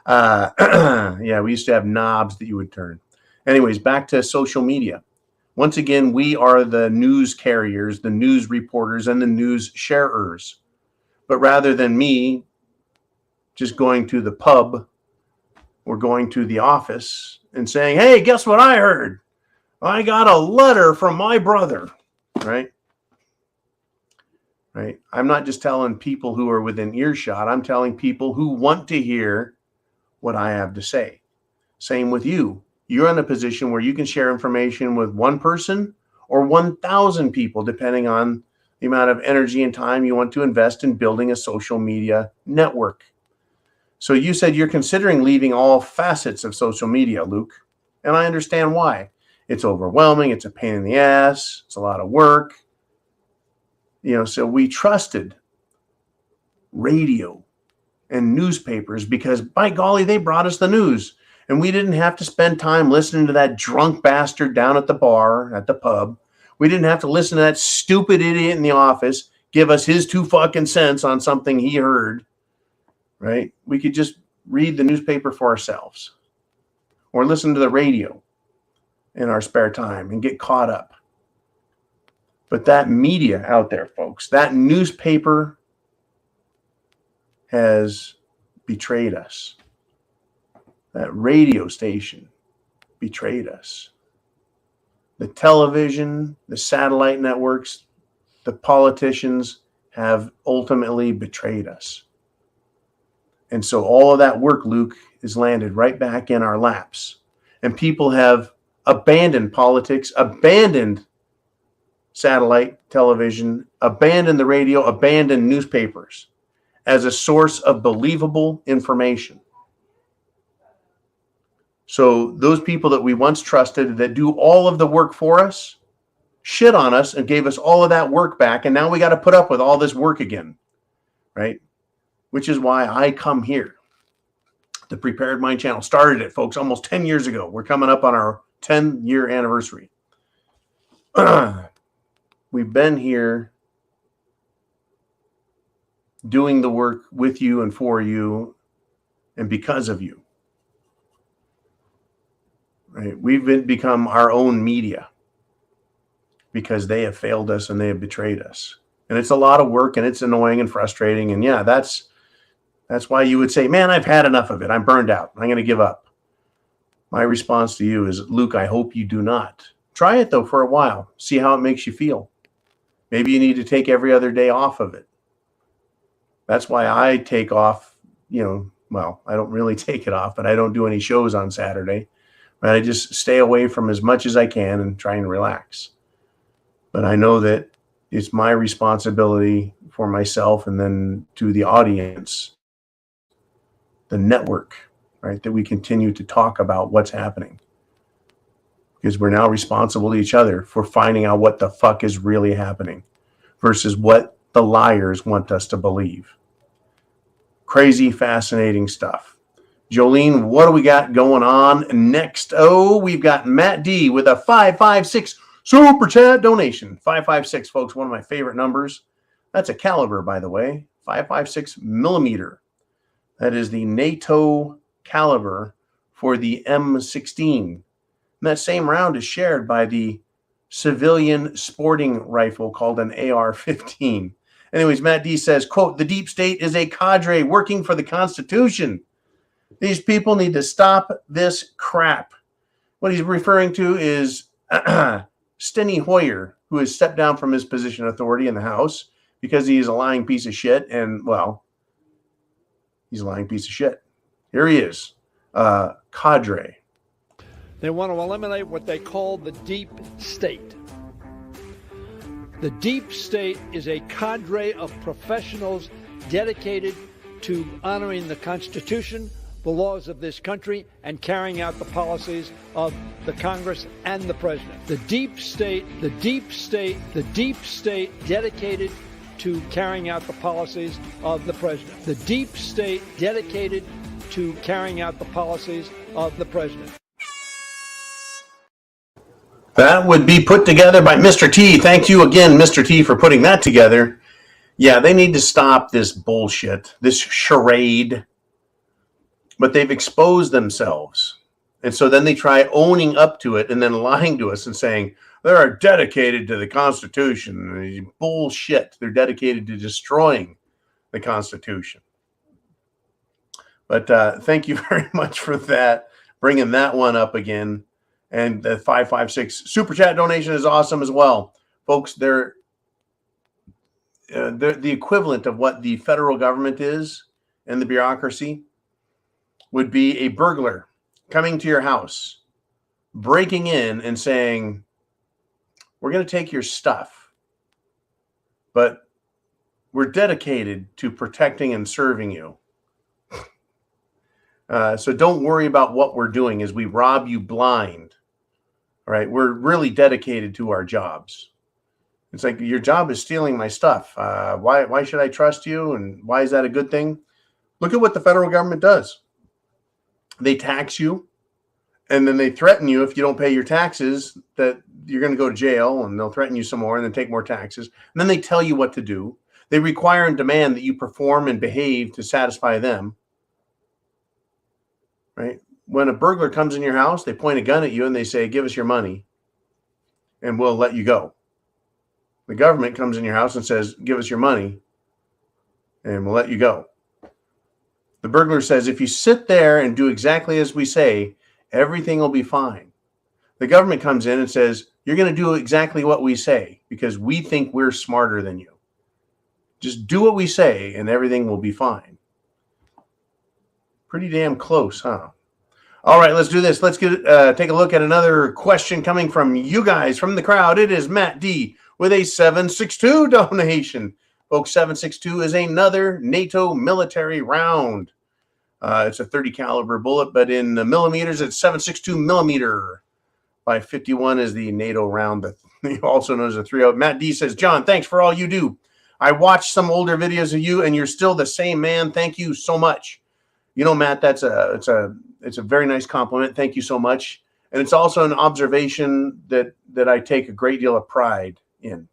Yeah, we used to have knobs that you would turn. Anyways, back to social media. Once again, we are the news carriers, the news reporters, and the news sharers. But rather than me just going to the pub or going to the office and saying, hey, guess what I heard? I got a letter from my brother, right? Right. I'm not just telling people who are within earshot. I'm telling people who want to hear what I have to say. Same with you. You're in a position where you can share information with one person or 1,000 people, depending on the amount of energy and time you want to invest in building a social media network. So you said you're considering leaving all facets of social media, Luke, and I understand why. It's overwhelming. It's a pain in the ass. It's a lot of work. So we trusted radio and newspapers because, by golly, they brought us the news. And we didn't have to spend time listening to that drunk bastard down at the bar, at the pub. We didn't have to listen to that stupid idiot in the office give us his 2 fucking cents on something he heard, right? We could just read the newspaper for ourselves or listen to the radio in our spare time and get caught up. But that media out there, folks, that newspaper has betrayed us. That radio station betrayed us. The television, the satellite networks, the politicians have ultimately betrayed us. And so all of that work, Luke, is landed right back in our laps. And people have abandoned politics, abandoned satellite television, abandoned the radio, abandoned newspapers as a source of believable information. So those people that we once trusted that do all of the work for us shit on us and gave us all of that work back. And now we got to put up with all this work again, right? Which is why I come here. The Prepared Mind channel started it, folks, almost 10 years ago. We're coming up on our 10-year anniversary. We've been here doing the work with you and for you and because of you. Right? We've become our own media because they have failed us and they have betrayed us. And it's a lot of work and it's annoying and frustrating. And yeah, that's why you would say, man, I've had enough of it. I'm burned out. I'm going to give up. My response to you is, Luke, I hope you do not. Try it, though, for a while. See how it makes you feel. Maybe you need to take every other day off of it. That's why I take off, well, I don't really take it off, but I don't do any shows on Saturday. But I just stay away from as much as I can and try and relax. But I know that it's my responsibility for myself and then to the audience, the network, right, that we continue to talk about what's happening. Because we're now responsible to each other for finding out what the fuck is really happening versus what the liars want us to believe. Crazy, fascinating stuff. Jolene, what do we got going on next? Oh, we've got Matt D with a 556 super chat donation. 556, folks, one of my favorite numbers. That's a caliber, by the way, 556 millimeter. That is the NATO caliber for the M16. And that same round is shared by the civilian sporting rifle called an AR-15. Anyways, Matt D says, quote, the deep state is a cadre working for the Constitution. These people need to stop this crap. What he's referring to is Steny Hoyer, who has stepped down from his position of authority in the House because he's a lying piece of shit. And, well, he's a lying piece of shit. Here he is, cadre. They want to eliminate what they call the deep state. The deep state is a cadre of professionals dedicated to honoring the Constitution, the laws of this country, and carrying out the policies of the Congress and the President. The deep state dedicated to carrying out the policies of the President. The deep state dedicated to carrying out the policies of the President. That would be put together by Mr. T. Thank you again, Mr. T, for putting that together. Yeah, they need to stop this bullshit, this charade. But they've exposed themselves. And so then they try owning up to it and then lying to us and saying, they're dedicated to the Constitution. Bullshit. They're dedicated to destroying the Constitution. But thank you very much for that, bringing that one up again. And the 556 super chat donation is awesome as well. Folks, they're the equivalent of what the federal government is and the bureaucracy would be a burglar coming to your house, breaking in and saying, we're going to take your stuff, but we're dedicated to protecting and serving you. So don't worry about what we're doing as we rob you blind. All right, we're really dedicated to our jobs. It's like, your job is stealing my stuff. Why should I trust you? And why is that a good thing? Look at what the federal government does. They tax you, and then they threaten you if you don't pay your taxes that you're going to go to jail, and they'll threaten you some more and then take more taxes. And then they tell you what to do. They require and demand that you perform and behave to satisfy them. Right? When a burglar comes in your house, they point a gun at you and they say, give us your money and we'll let you go. The government comes in your house and says, give us your money and we'll let you go. The burglar says, if you sit there and do exactly as we say, everything will be fine. The government comes in and says, you're going to do exactly what we say because we think we're smarter than you. Just do what we say and everything will be fine. Pretty damn close, huh? All right, let's do this. Let's take a look at another question coming from you guys, from the crowd. It is Matt D with a 762 donation. Folks, 762 is another NATO military round. It's a 30 caliber bullet, but in millimeters, it's 762 millimeter. 551 is the NATO round, but also known as a 3.0. Matt D says, John, thanks for all you do. I watched some older videos of you, and you're still the same man. Thank you so much. You know, Matt, it's a very nice compliment. Thank you so much. And it's also an observation that I take a great deal of pride in.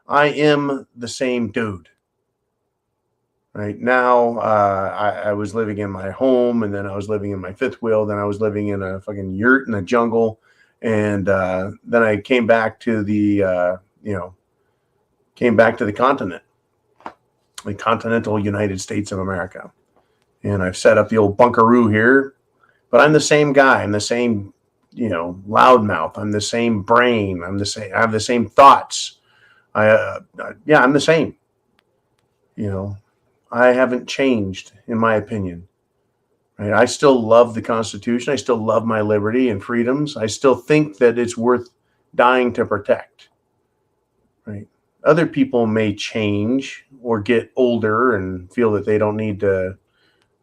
I am the same dude. Right now, I was living in my home, and then I was living in my fifth wheel. Then I was living in a fucking yurt in the jungle, and then I came back to the continent, the continental United States of America. And I've set up the old bunkaroo here, but I'm the same guy. I'm the same, loudmouth. I'm the same brain. I have the same thoughts. I'm the same. I haven't changed, in my opinion. Right? I still love the Constitution. I still love my liberty and freedoms. I still think that it's worth dying to protect. Right? Other people may change or get older and feel that they don't need to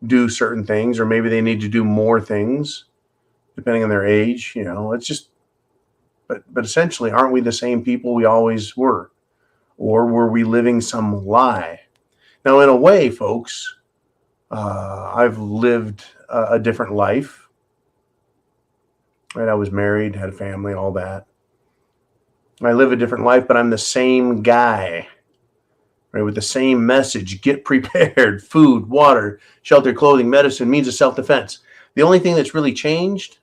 do certain things, or maybe they need to do more things depending on their age. It's just, but essentially, aren't we the same people we always were? Or were we living some lie? Now, in a way, folks, I've lived a different life. Right? I was married, had a family, all that. I live a different life, but I'm the same guy, right? With the same message: get prepared, food, water, shelter, clothing, medicine, means of self-defense. The only thing that's really changed,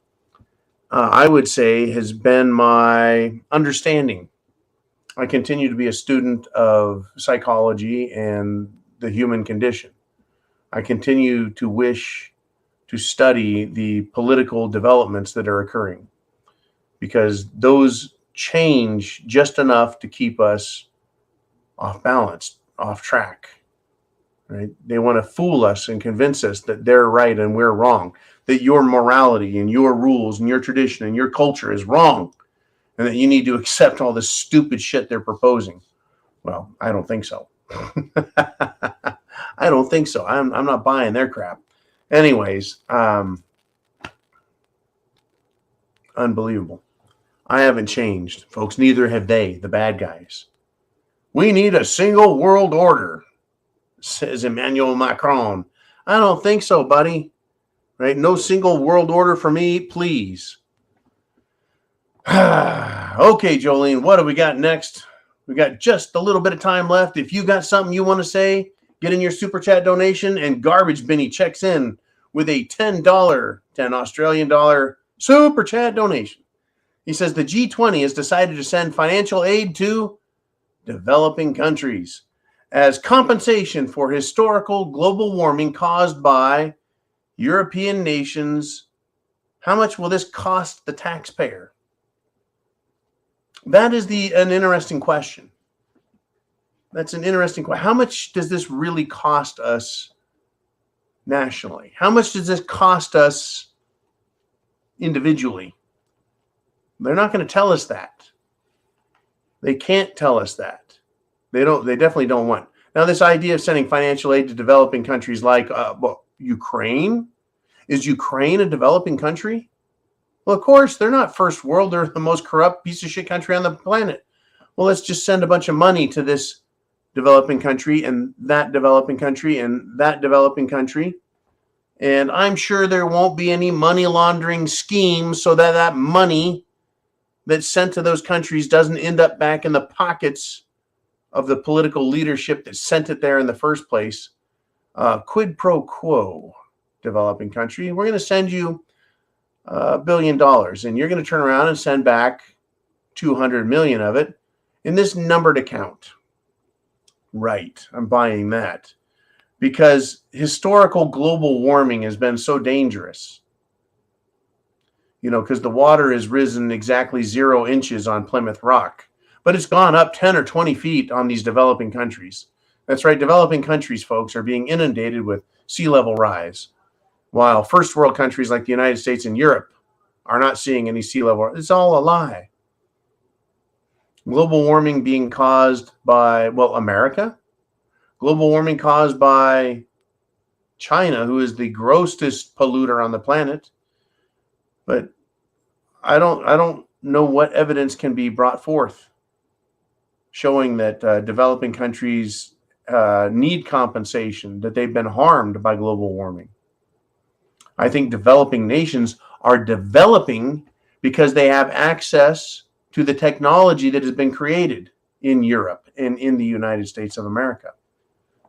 I would say, has been my understanding. I continue to be a student of psychology and the human condition. I continue to wish to study the political developments that are occurring, because those change just enough to keep us off balance, off track, right? They want to fool us and convince us that they're right and we're wrong, that your morality and your rules and your tradition and your culture is wrong, and that you need to accept all this stupid shit they're proposing. Well, I don't think so. I don't think so. I'm not buying their crap. Anyways, unbelievable. I haven't changed, folks. Neither have they, the bad guys. We need a single world order, says Emmanuel Macron. I don't think so, buddy. Right? No single world order for me, please. Okay, Jolene, what do we got next? We got just a little bit of time left. If you got something you want to say, get in your super chat donation, and Garbage Benny checks in with a $10, 10 Australian dollar super chat donation. He says the G20 has decided to send financial aid to developing countries as compensation for historical global warming caused by European nations. How much will this cost the taxpayer? That is an interesting question. That's an interesting question. How much does this really cost us nationally? How much does this cost us individually? They're not going to tell us that. They can't tell us that. They definitely don't want. Now, this idea of sending financial aid to developing countries like Ukraine, is Ukraine a developing country? Well, of course, they're not first world. They're the most corrupt piece of shit country on the planet. Well, let's just send a bunch of money to this developing country and that developing country and that developing country. And I'm sure there won't be any money laundering schemes so that that money that's sent to those countries doesn't end up back in the pockets of the political leadership that sent it there in the first place. Quid pro quo, developing country. We're going to send you $1 billion, and you're going to turn around and send back 200 million of it in this numbered account. Right, I'm buying that, because historical global warming has been so dangerous. You know, because the water has risen exactly 0 inches on Plymouth Rock, but it's gone up 10 or 20 feet on these developing countries. That's right, developing countries, folks, are being inundated with sea level rise, while first world countries like the United States and Europe are not seeing any sea level. It's all a lie. Global warming being caused by, well, America. Global warming caused by China, who is the grossest polluter on the planet. But I don't know what evidence can be brought forth showing that developing countries need compensation, that they've been harmed by global warming. I think developing nations are developing because they have access to the technology that has been created in Europe and in the United States of America.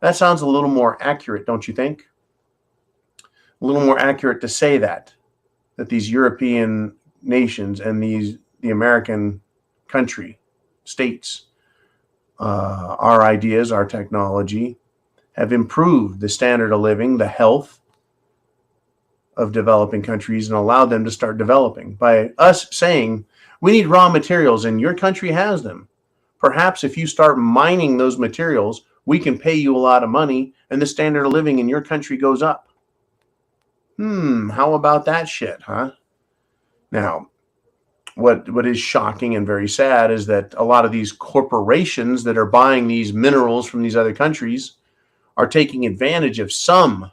That sounds a little more accurate, don't you think? A little more accurate to say that these European nations and the American country, states, our ideas, our technology have improved the standard of living, the health of developing countries, and allowed them to start developing by us saying, we need raw materials and your country has them. Perhaps if you start mining those materials, we can pay you a lot of money and the standard of living in your country goes up. How about that shit, huh? Now, what is shocking and very sad is that a lot of these corporations that are buying these minerals from these other countries are taking advantage of some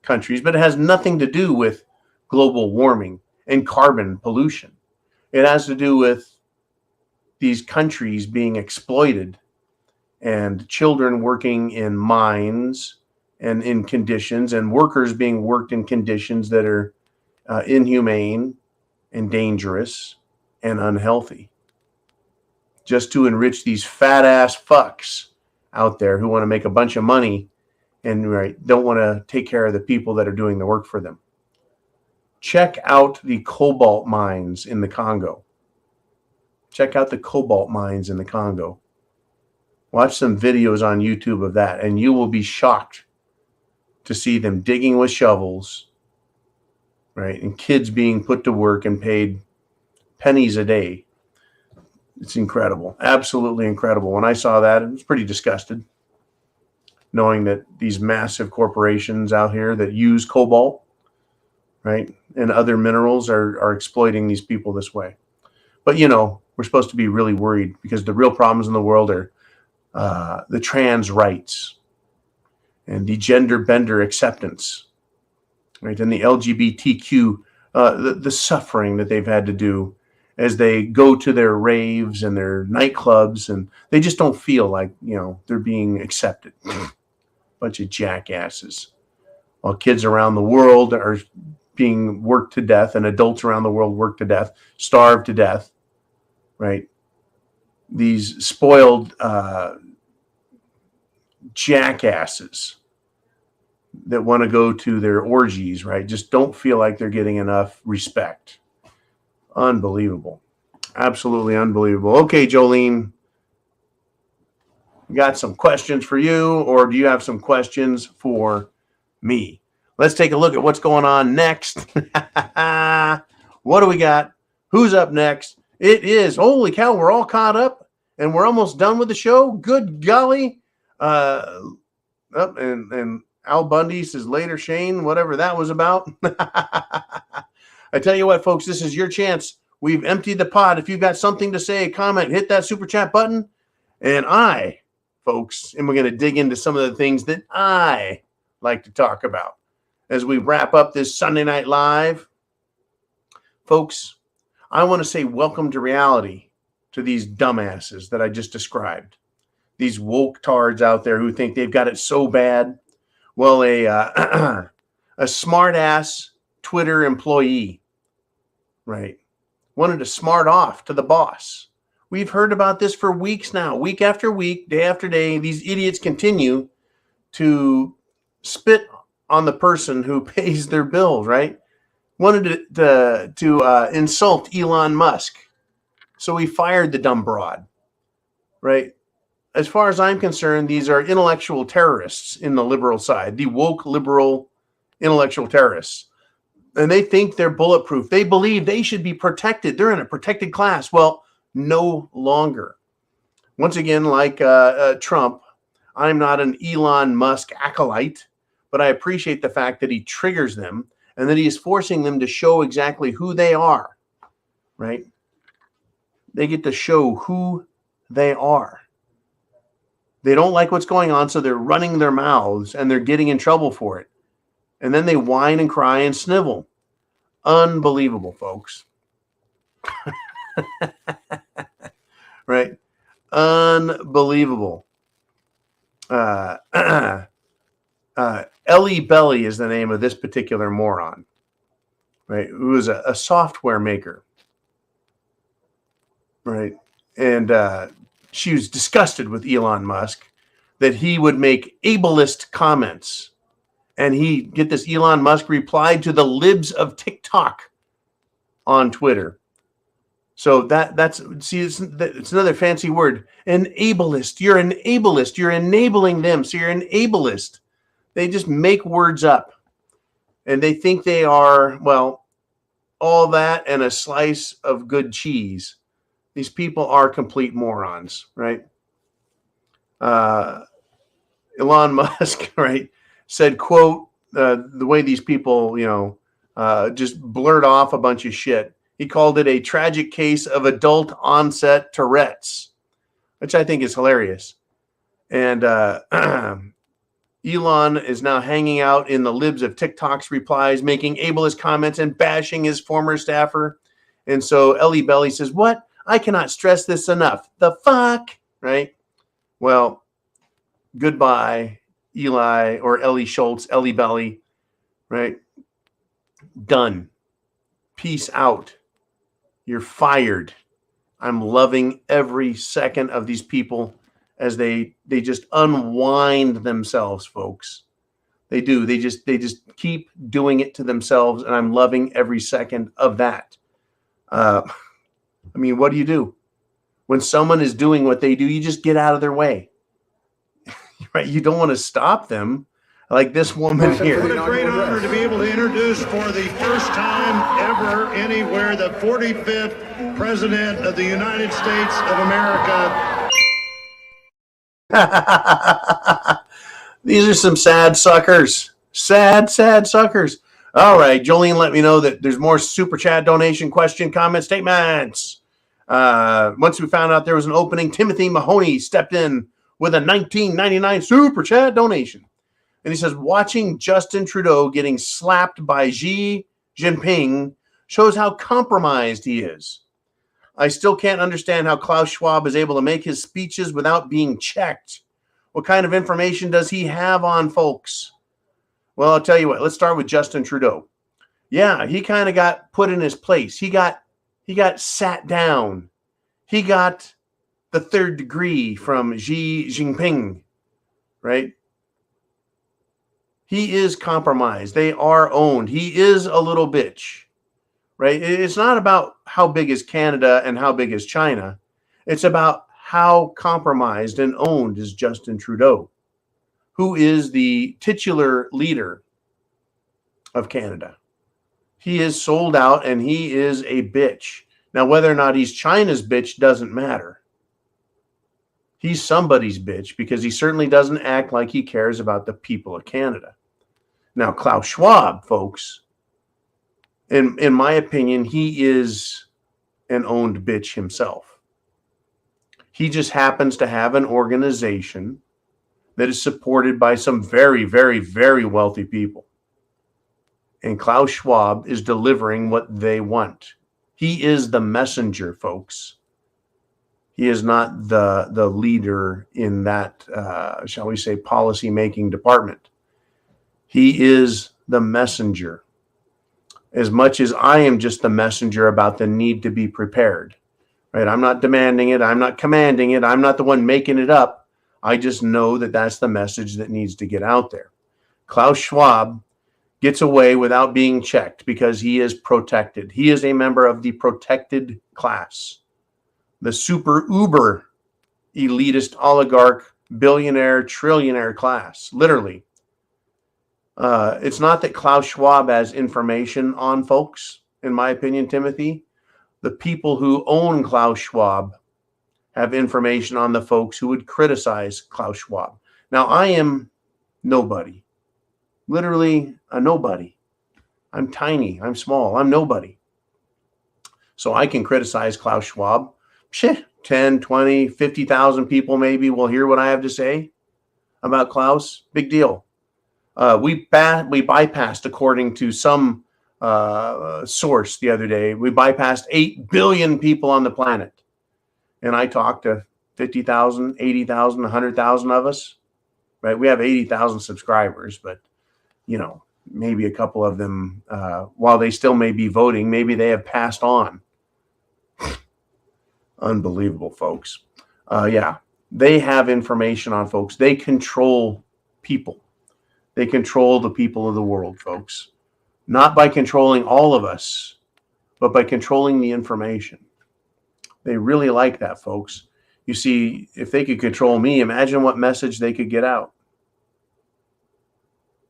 countries, but it has nothing to do with global warming and carbon pollution. It has to do with these countries being exploited and children working in mines and in conditions, and workers being worked in conditions that are inhumane and dangerous and unhealthy. just to enrich these fat ass fucks out there who want to make a bunch of money and don't want to take care of the people that are doing the work for them. Check out the cobalt mines in the Congo. Check out the cobalt mines in the Congo. Watch some videos on YouTube of that, and you will be shocked to see them digging with shovels, right? And kids being put to work and paid pennies a day. It's incredible. Absolutely incredible. When I saw that, I was pretty disgusted, knowing that these massive corporations out here that use cobalt, right, and other minerals are exploiting these people this way. But, we're supposed to be really worried because the real problems in the world are the trans rights and the gender bender acceptance, right, and the LGBTQ, the suffering that they've had to do as they go to their raves and their nightclubs, and they just don't feel like, they're being accepted. Bunch of jackasses. While kids around the world are being worked to death, and adults around the world worked to death, starved to death, right? These spoiled jackasses that want to go to their orgies, right, just don't feel like they're getting enough respect. Unbelievable. Absolutely unbelievable. Okay, Jolene, got some questions for you, or do you have some questions for me? Let's take a look at what's going on next. What do we got? Who's up next? It is, holy cow, we're all caught up and we're almost done with the show. Good golly. And Al Bundy says later, Shane, whatever that was about. I tell you what, folks, this is your chance. We've emptied the pot. If you've got something to say, comment, hit that super chat button. And folks, and we're going to dig into some of the things that I like to talk about as we wrap up this Sunday Night Live. Folks, I want to say welcome to reality to these dumbasses that I just described. These woke tards out there who think they've got it so bad. Well, a smart ass Twitter employee, right, wanted to smart off to the boss. We've heard about this for weeks now, week after week, day after day. These idiots continue to spit on the person who pays their bills, right? Wanted to insult Elon Musk. So he fired the dumb broad, right? As far as I'm concerned, these are intellectual terrorists in the liberal side, the woke liberal intellectual terrorists. And they think they're bulletproof. They believe they should be protected. They're in a protected class. Well, no longer. Once again, like Trump, I'm not an Elon Musk acolyte, but I appreciate the fact that he triggers them and that he is forcing them to show exactly who they are, right? They get to show who they are. They don't like what's going on, so they're running their mouths and they're getting in trouble for it. And then they whine and cry and snivel. Unbelievable, folks. Right? Unbelievable. Ellie Belly is the name of this particular moron, right? Who is a software maker, right? And she was disgusted with Elon Musk that he would make ableist comments. And Elon Musk replied to the libs of TikTok on Twitter. So it's another fancy word. An ableist. You're an ableist. You're enabling them. So you're an ableist. They just make words up. And they think they are, well, all that and a slice of good cheese. These people are complete morons, right? Elon Musk, right, said, quote, the way these people, just blurt off a bunch of shit. He called it a tragic case of adult onset Tourette's, which I think is hilarious. And Elon is now hanging out in the libs of TikTok's replies, making ableist comments and bashing his former staffer. And so Ellie Belly says, what? I cannot stress this enough. The fuck? Right? Well, goodbye, Eli or Ellie Schultz, Ellie Belly. Right? Done. Peace out. You're fired. I'm loving every second of these people as they just unwind themselves, folks. They do. They just keep doing it to themselves, and I'm loving every second of that. I mean, what do you do? When someone is doing what they do, you just get out of their way. Right? You don't want to stop them. Like this woman here. What a great honor to be able to introduce for the first time ever anywhere the 45th President of the United States of America. These are some sad suckers. Sad suckers. All right, Jolene let me know that there's more super chat donation, question, comment, statements. Once we found out there was an opening, Timothy Mahoney stepped in with a $19.99 super chat donation. And he says, watching Justin Trudeau getting slapped by Xi Jinping shows how compromised he is. I still can't understand how Klaus Schwab is able to make his speeches without being checked. What kind of information does he have on folks? Well, I'll tell you what. Let's start with Justin Trudeau. Yeah, he kind of got put in his place. He got sat down. He got the third degree from Xi Jinping, right? He is compromised. They are owned. He is a little bitch, right? It's not about how big is Canada and how big is China. It's about how compromised and owned is Justin Trudeau, who is the titular leader of Canada. He is sold out and he is a bitch. Now, whether or not he's China's bitch doesn't matter. He's somebody's bitch because he certainly doesn't act like he cares about the people of Canada. Now, Klaus Schwab, folks, in my opinion, he is an owned bitch himself. He just happens to have an organization that is supported by some very, very, very wealthy people. And Klaus Schwab is delivering what they want. He is the messenger, folks. He is not the leader in that, shall we say, policy-making department. He is the messenger. As much as I am just the messenger about the need to be prepared. Right? I'm not demanding it. I'm not commanding it. I'm not the one making it up. I just know that that's the message that needs to get out there. Klaus Schwab gets away without being checked because he is protected. He is a member of the protected class. The super uber elitist oligarch, billionaire, trillionaire class, literally. It's not that Klaus Schwab has information on folks, in my opinion, Timothy. The people who own Klaus Schwab have information on the folks who would criticize Klaus Schwab. Now, I am nobody, literally a nobody. I'm tiny, I'm small, I'm nobody. So I can criticize Klaus Schwab. 10, 20, 50,000 people maybe will hear what I have to say about Klaus. Big deal. We bypassed, according to some source the other day, we bypassed 8 billion people on the planet. And I talked to 50,000, 80,000, 100,000 of us. Right? We have 80,000 subscribers, but, you know, maybe a couple of them, while they still may be voting, maybe they have passed on. Unbelievable, folks. Yeah, they have information on folks. They control people. They control the people of the world, folks. Not by controlling all of us, but by controlling the information. They really like that, folks. You see, if they could control me, imagine what message they could get out.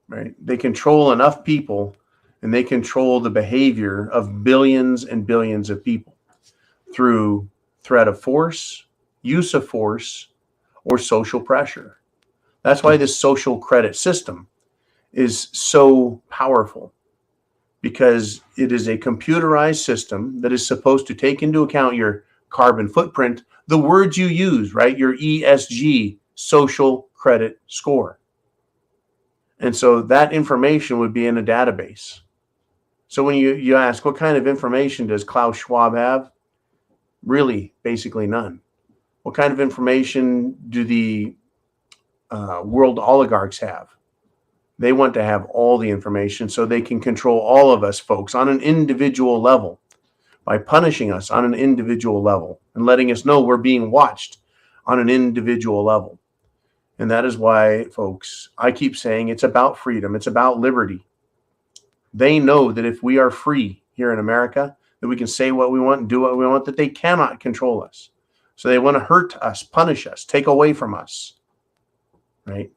Right? They control enough people, and they control the behavior of billions and billions of people through threat of force, use of force, or social pressure. That's why this social credit system is so powerful, because it is a computerized system that is supposed to take into account your carbon footprint, the words you use, right? Your ESG, social credit score. And so that information would be in a database. So when you ask, what kind of information does Klaus Schwab have? Really, basically none. What kind of information do the world oligarchs have? They want to have all the information so they can control all of us, folks, on an individual level. by punishing us on an individual level and letting us know we're being watched on an individual level. And that is why, folks, I keep saying it's about freedom. It's about liberty. They know that if we are free here in America, that we can say what we want and do what we want, that they cannot control us. So they want to hurt us, punish us, take away from us, right?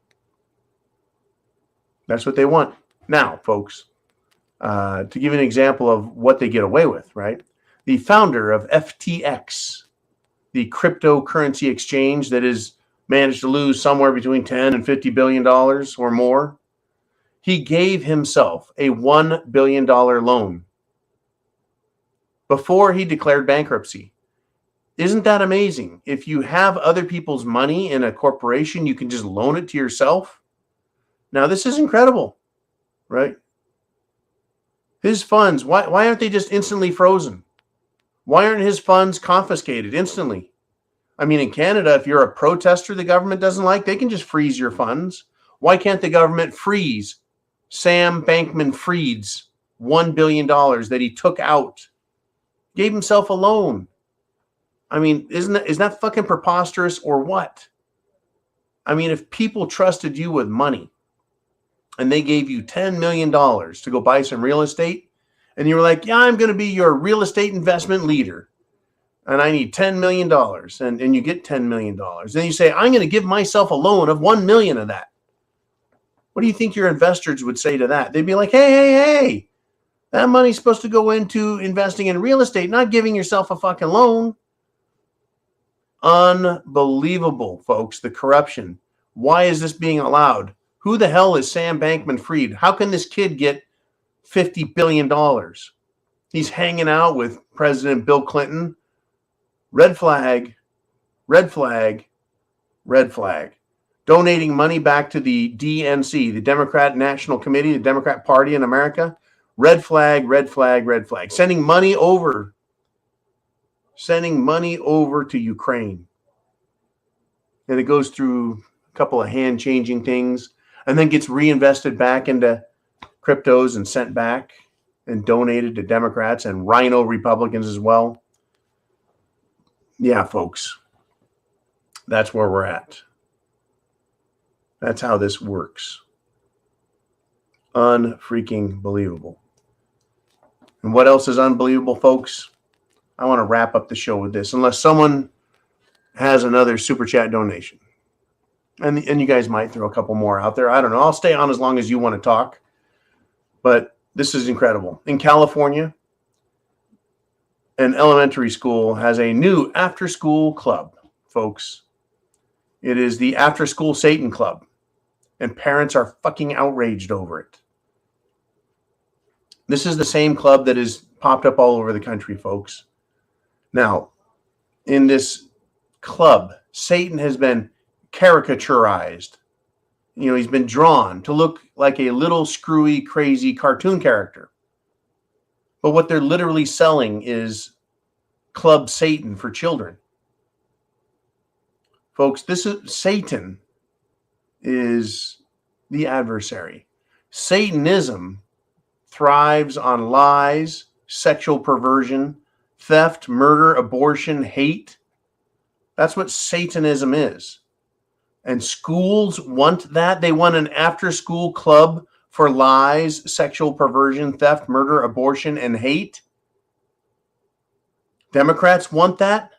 That's what they want. Now, folks, to give you an example of what they get away with, right? The founder of FTX, the cryptocurrency exchange that has managed to lose somewhere between $10 and $50 billion or more, he gave himself a $1 billion loan before he declared bankruptcy. Isn't that amazing? If you have other people's money in a corporation, you can just loan it to yourself. Now, this is incredible, right? His funds, why aren't they just instantly frozen? Why aren't his funds confiscated instantly? I mean, in Canada, if you're a protester the government doesn't like, they can just freeze your funds. Why can't the government freeze Sam Bankman-Fried's $1 billion that he took out? Gave himself a loan. I mean, is that fucking preposterous or what? I mean, if people trusted you with money and they gave you $10 million to go buy some real estate, and you were like, yeah, I'm going to be your real estate investment leader, and I need $10 million, and you get $10 million. Then you say, I'm going to give myself a loan of $1 million of that. What do you think your investors would say to that? They'd be like, hey, that money's supposed to go into investing in real estate, not giving yourself a fucking loan. Unbelievable, folks, the corruption. Why is this being allowed? Who the hell is Sam Bankman-Fried? How can this kid get $50 billion? He's hanging out with President Bill Clinton. Red flag, red flag, red flag. Donating money back to the DNC, the Democrat National Committee, the Democrat Party in America. Red flag, red flag, red flag. Sending money over to Ukraine. And it goes through a couple of hand-changing things and then gets reinvested back into cryptos and sent back and donated to Democrats and rhino Republicans as well. Yeah, folks, that's where we're at. That's how this works. Unfreaking believable. And what else is unbelievable, folks? I want to wrap up the show with this, unless someone has another super chat donation. And you guys might throw a couple more out there. I don't know. I'll stay on as long as you want to talk. But this is incredible. In California, an elementary school has a new after-school club, folks. It is the After School Satan Club. And parents are fucking outraged over it. This is the same club that has popped up all over the country, folks. Now, in this club, Satan has been caricaturized. You know, he's been drawn to look like a little screwy, crazy cartoon character. But what they're literally selling is Club Satan for children. Folks, Satan is the adversary. Satanism thrives on lies, sexual perversion, theft, murder, abortion, hate. That's what Satanism is. And schools want that. They want an after-school club for lies, sexual perversion, theft, murder, abortion, and hate. Democrats want that.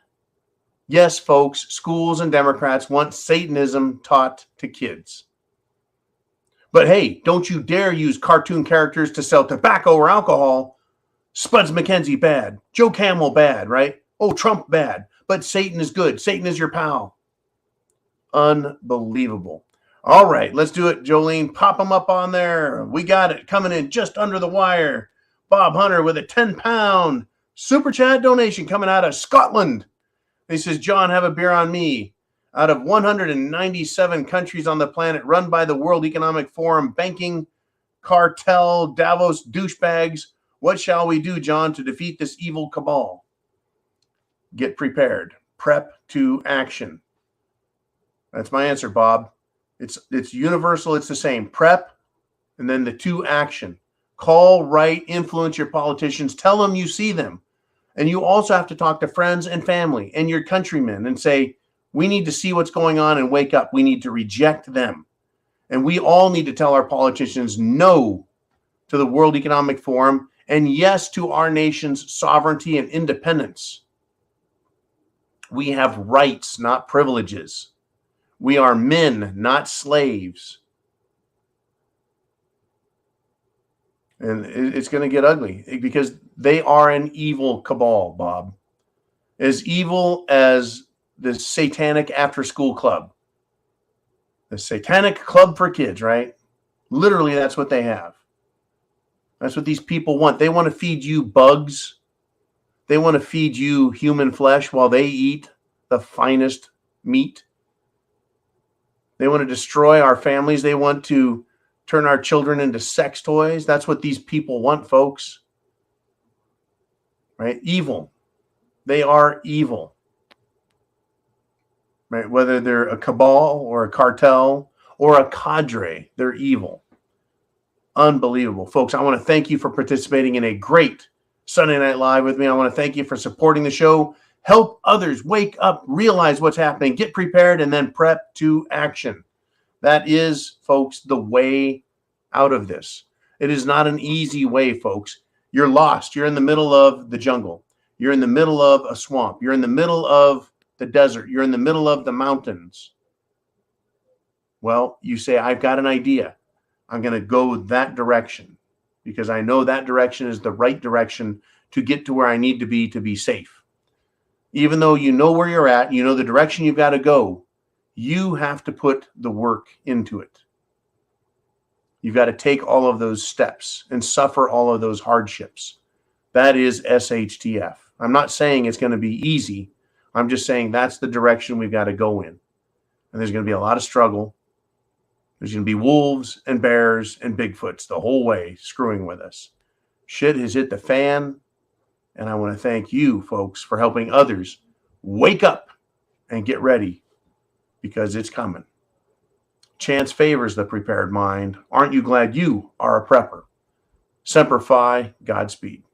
Yes, folks, schools and Democrats want Satanism taught to kids. But hey, don't you dare use cartoon characters to sell tobacco or alcohol. Spuds McKenzie bad. Joe Camel bad, right? Oh, Trump bad. But Satan is good. Satan is your pal. Unbelievable. All right, let's do it, Jolene. Pop them up on there. We got it. Coming in just under the wire. Bob Hunter with a 10-pound super chat donation coming out of Scotland. He says, John, have a beer on me. Out of 197 countries on the planet run by the World Economic Forum, banking cartel, Davos douchebags, what shall we do, John, to defeat this evil cabal? Get prepared. Prep to action. That's my answer, Bob. It's universal. It's the same. Prep and then the to action. Call, write, influence your politicians. Tell them you see them And you also have to talk to friends and family and your countrymen and say, we need to see what's going on and wake up. We need to reject them. And we all need to tell our politicians no to the World Economic Forum and yes to our nation's sovereignty and independence. We have rights, not privileges. We are men, not slaves. And it's going to get ugly because they are an evil cabal, Bob. As evil as the satanic after-school club. The satanic club for kids, right? Literally, that's what they have. That's what these people want. They want to feed you bugs. They want to feed you human flesh while they eat the finest meat. They want to destroy our families. They want to turn our children into sex toys. That's what these people want, folks. Right? Evil. They are evil. Right? Whether they're a cabal or a cartel or a cadre, they're evil. Unbelievable. Folks, I want to thank you for participating in a great Sunday Night Live with me. I want to thank you for supporting the show. Help others wake up, realize what's happening, get prepared, and then prep to action. That is, folks, the way out of this. It is not an easy way, folks. You're lost. You're in the middle of the jungle. You're in the middle of a swamp. You're in the middle of the desert. You're in the middle of the mountains. Well, you say, I've got an idea. I'm going to go that direction because I know that direction is the right direction to get to where I need to be safe. Even though you know where you're at, you know the direction you've got to go, you have to put the work into it. You've got to take all of those steps and suffer all of those hardships. That is SHTF. I'm not saying it's going to be easy. I'm just saying that's the direction we've got to go in. And there's going to be a lot of struggle. There's going to be wolves and bears and Bigfoots the whole way screwing with us. Shit has hit the fan. And I want to thank you, folks, for helping others wake up and get ready because it's coming. Chance favors the prepared mind. Aren't you glad you are a prepper? Semper Fi, Godspeed.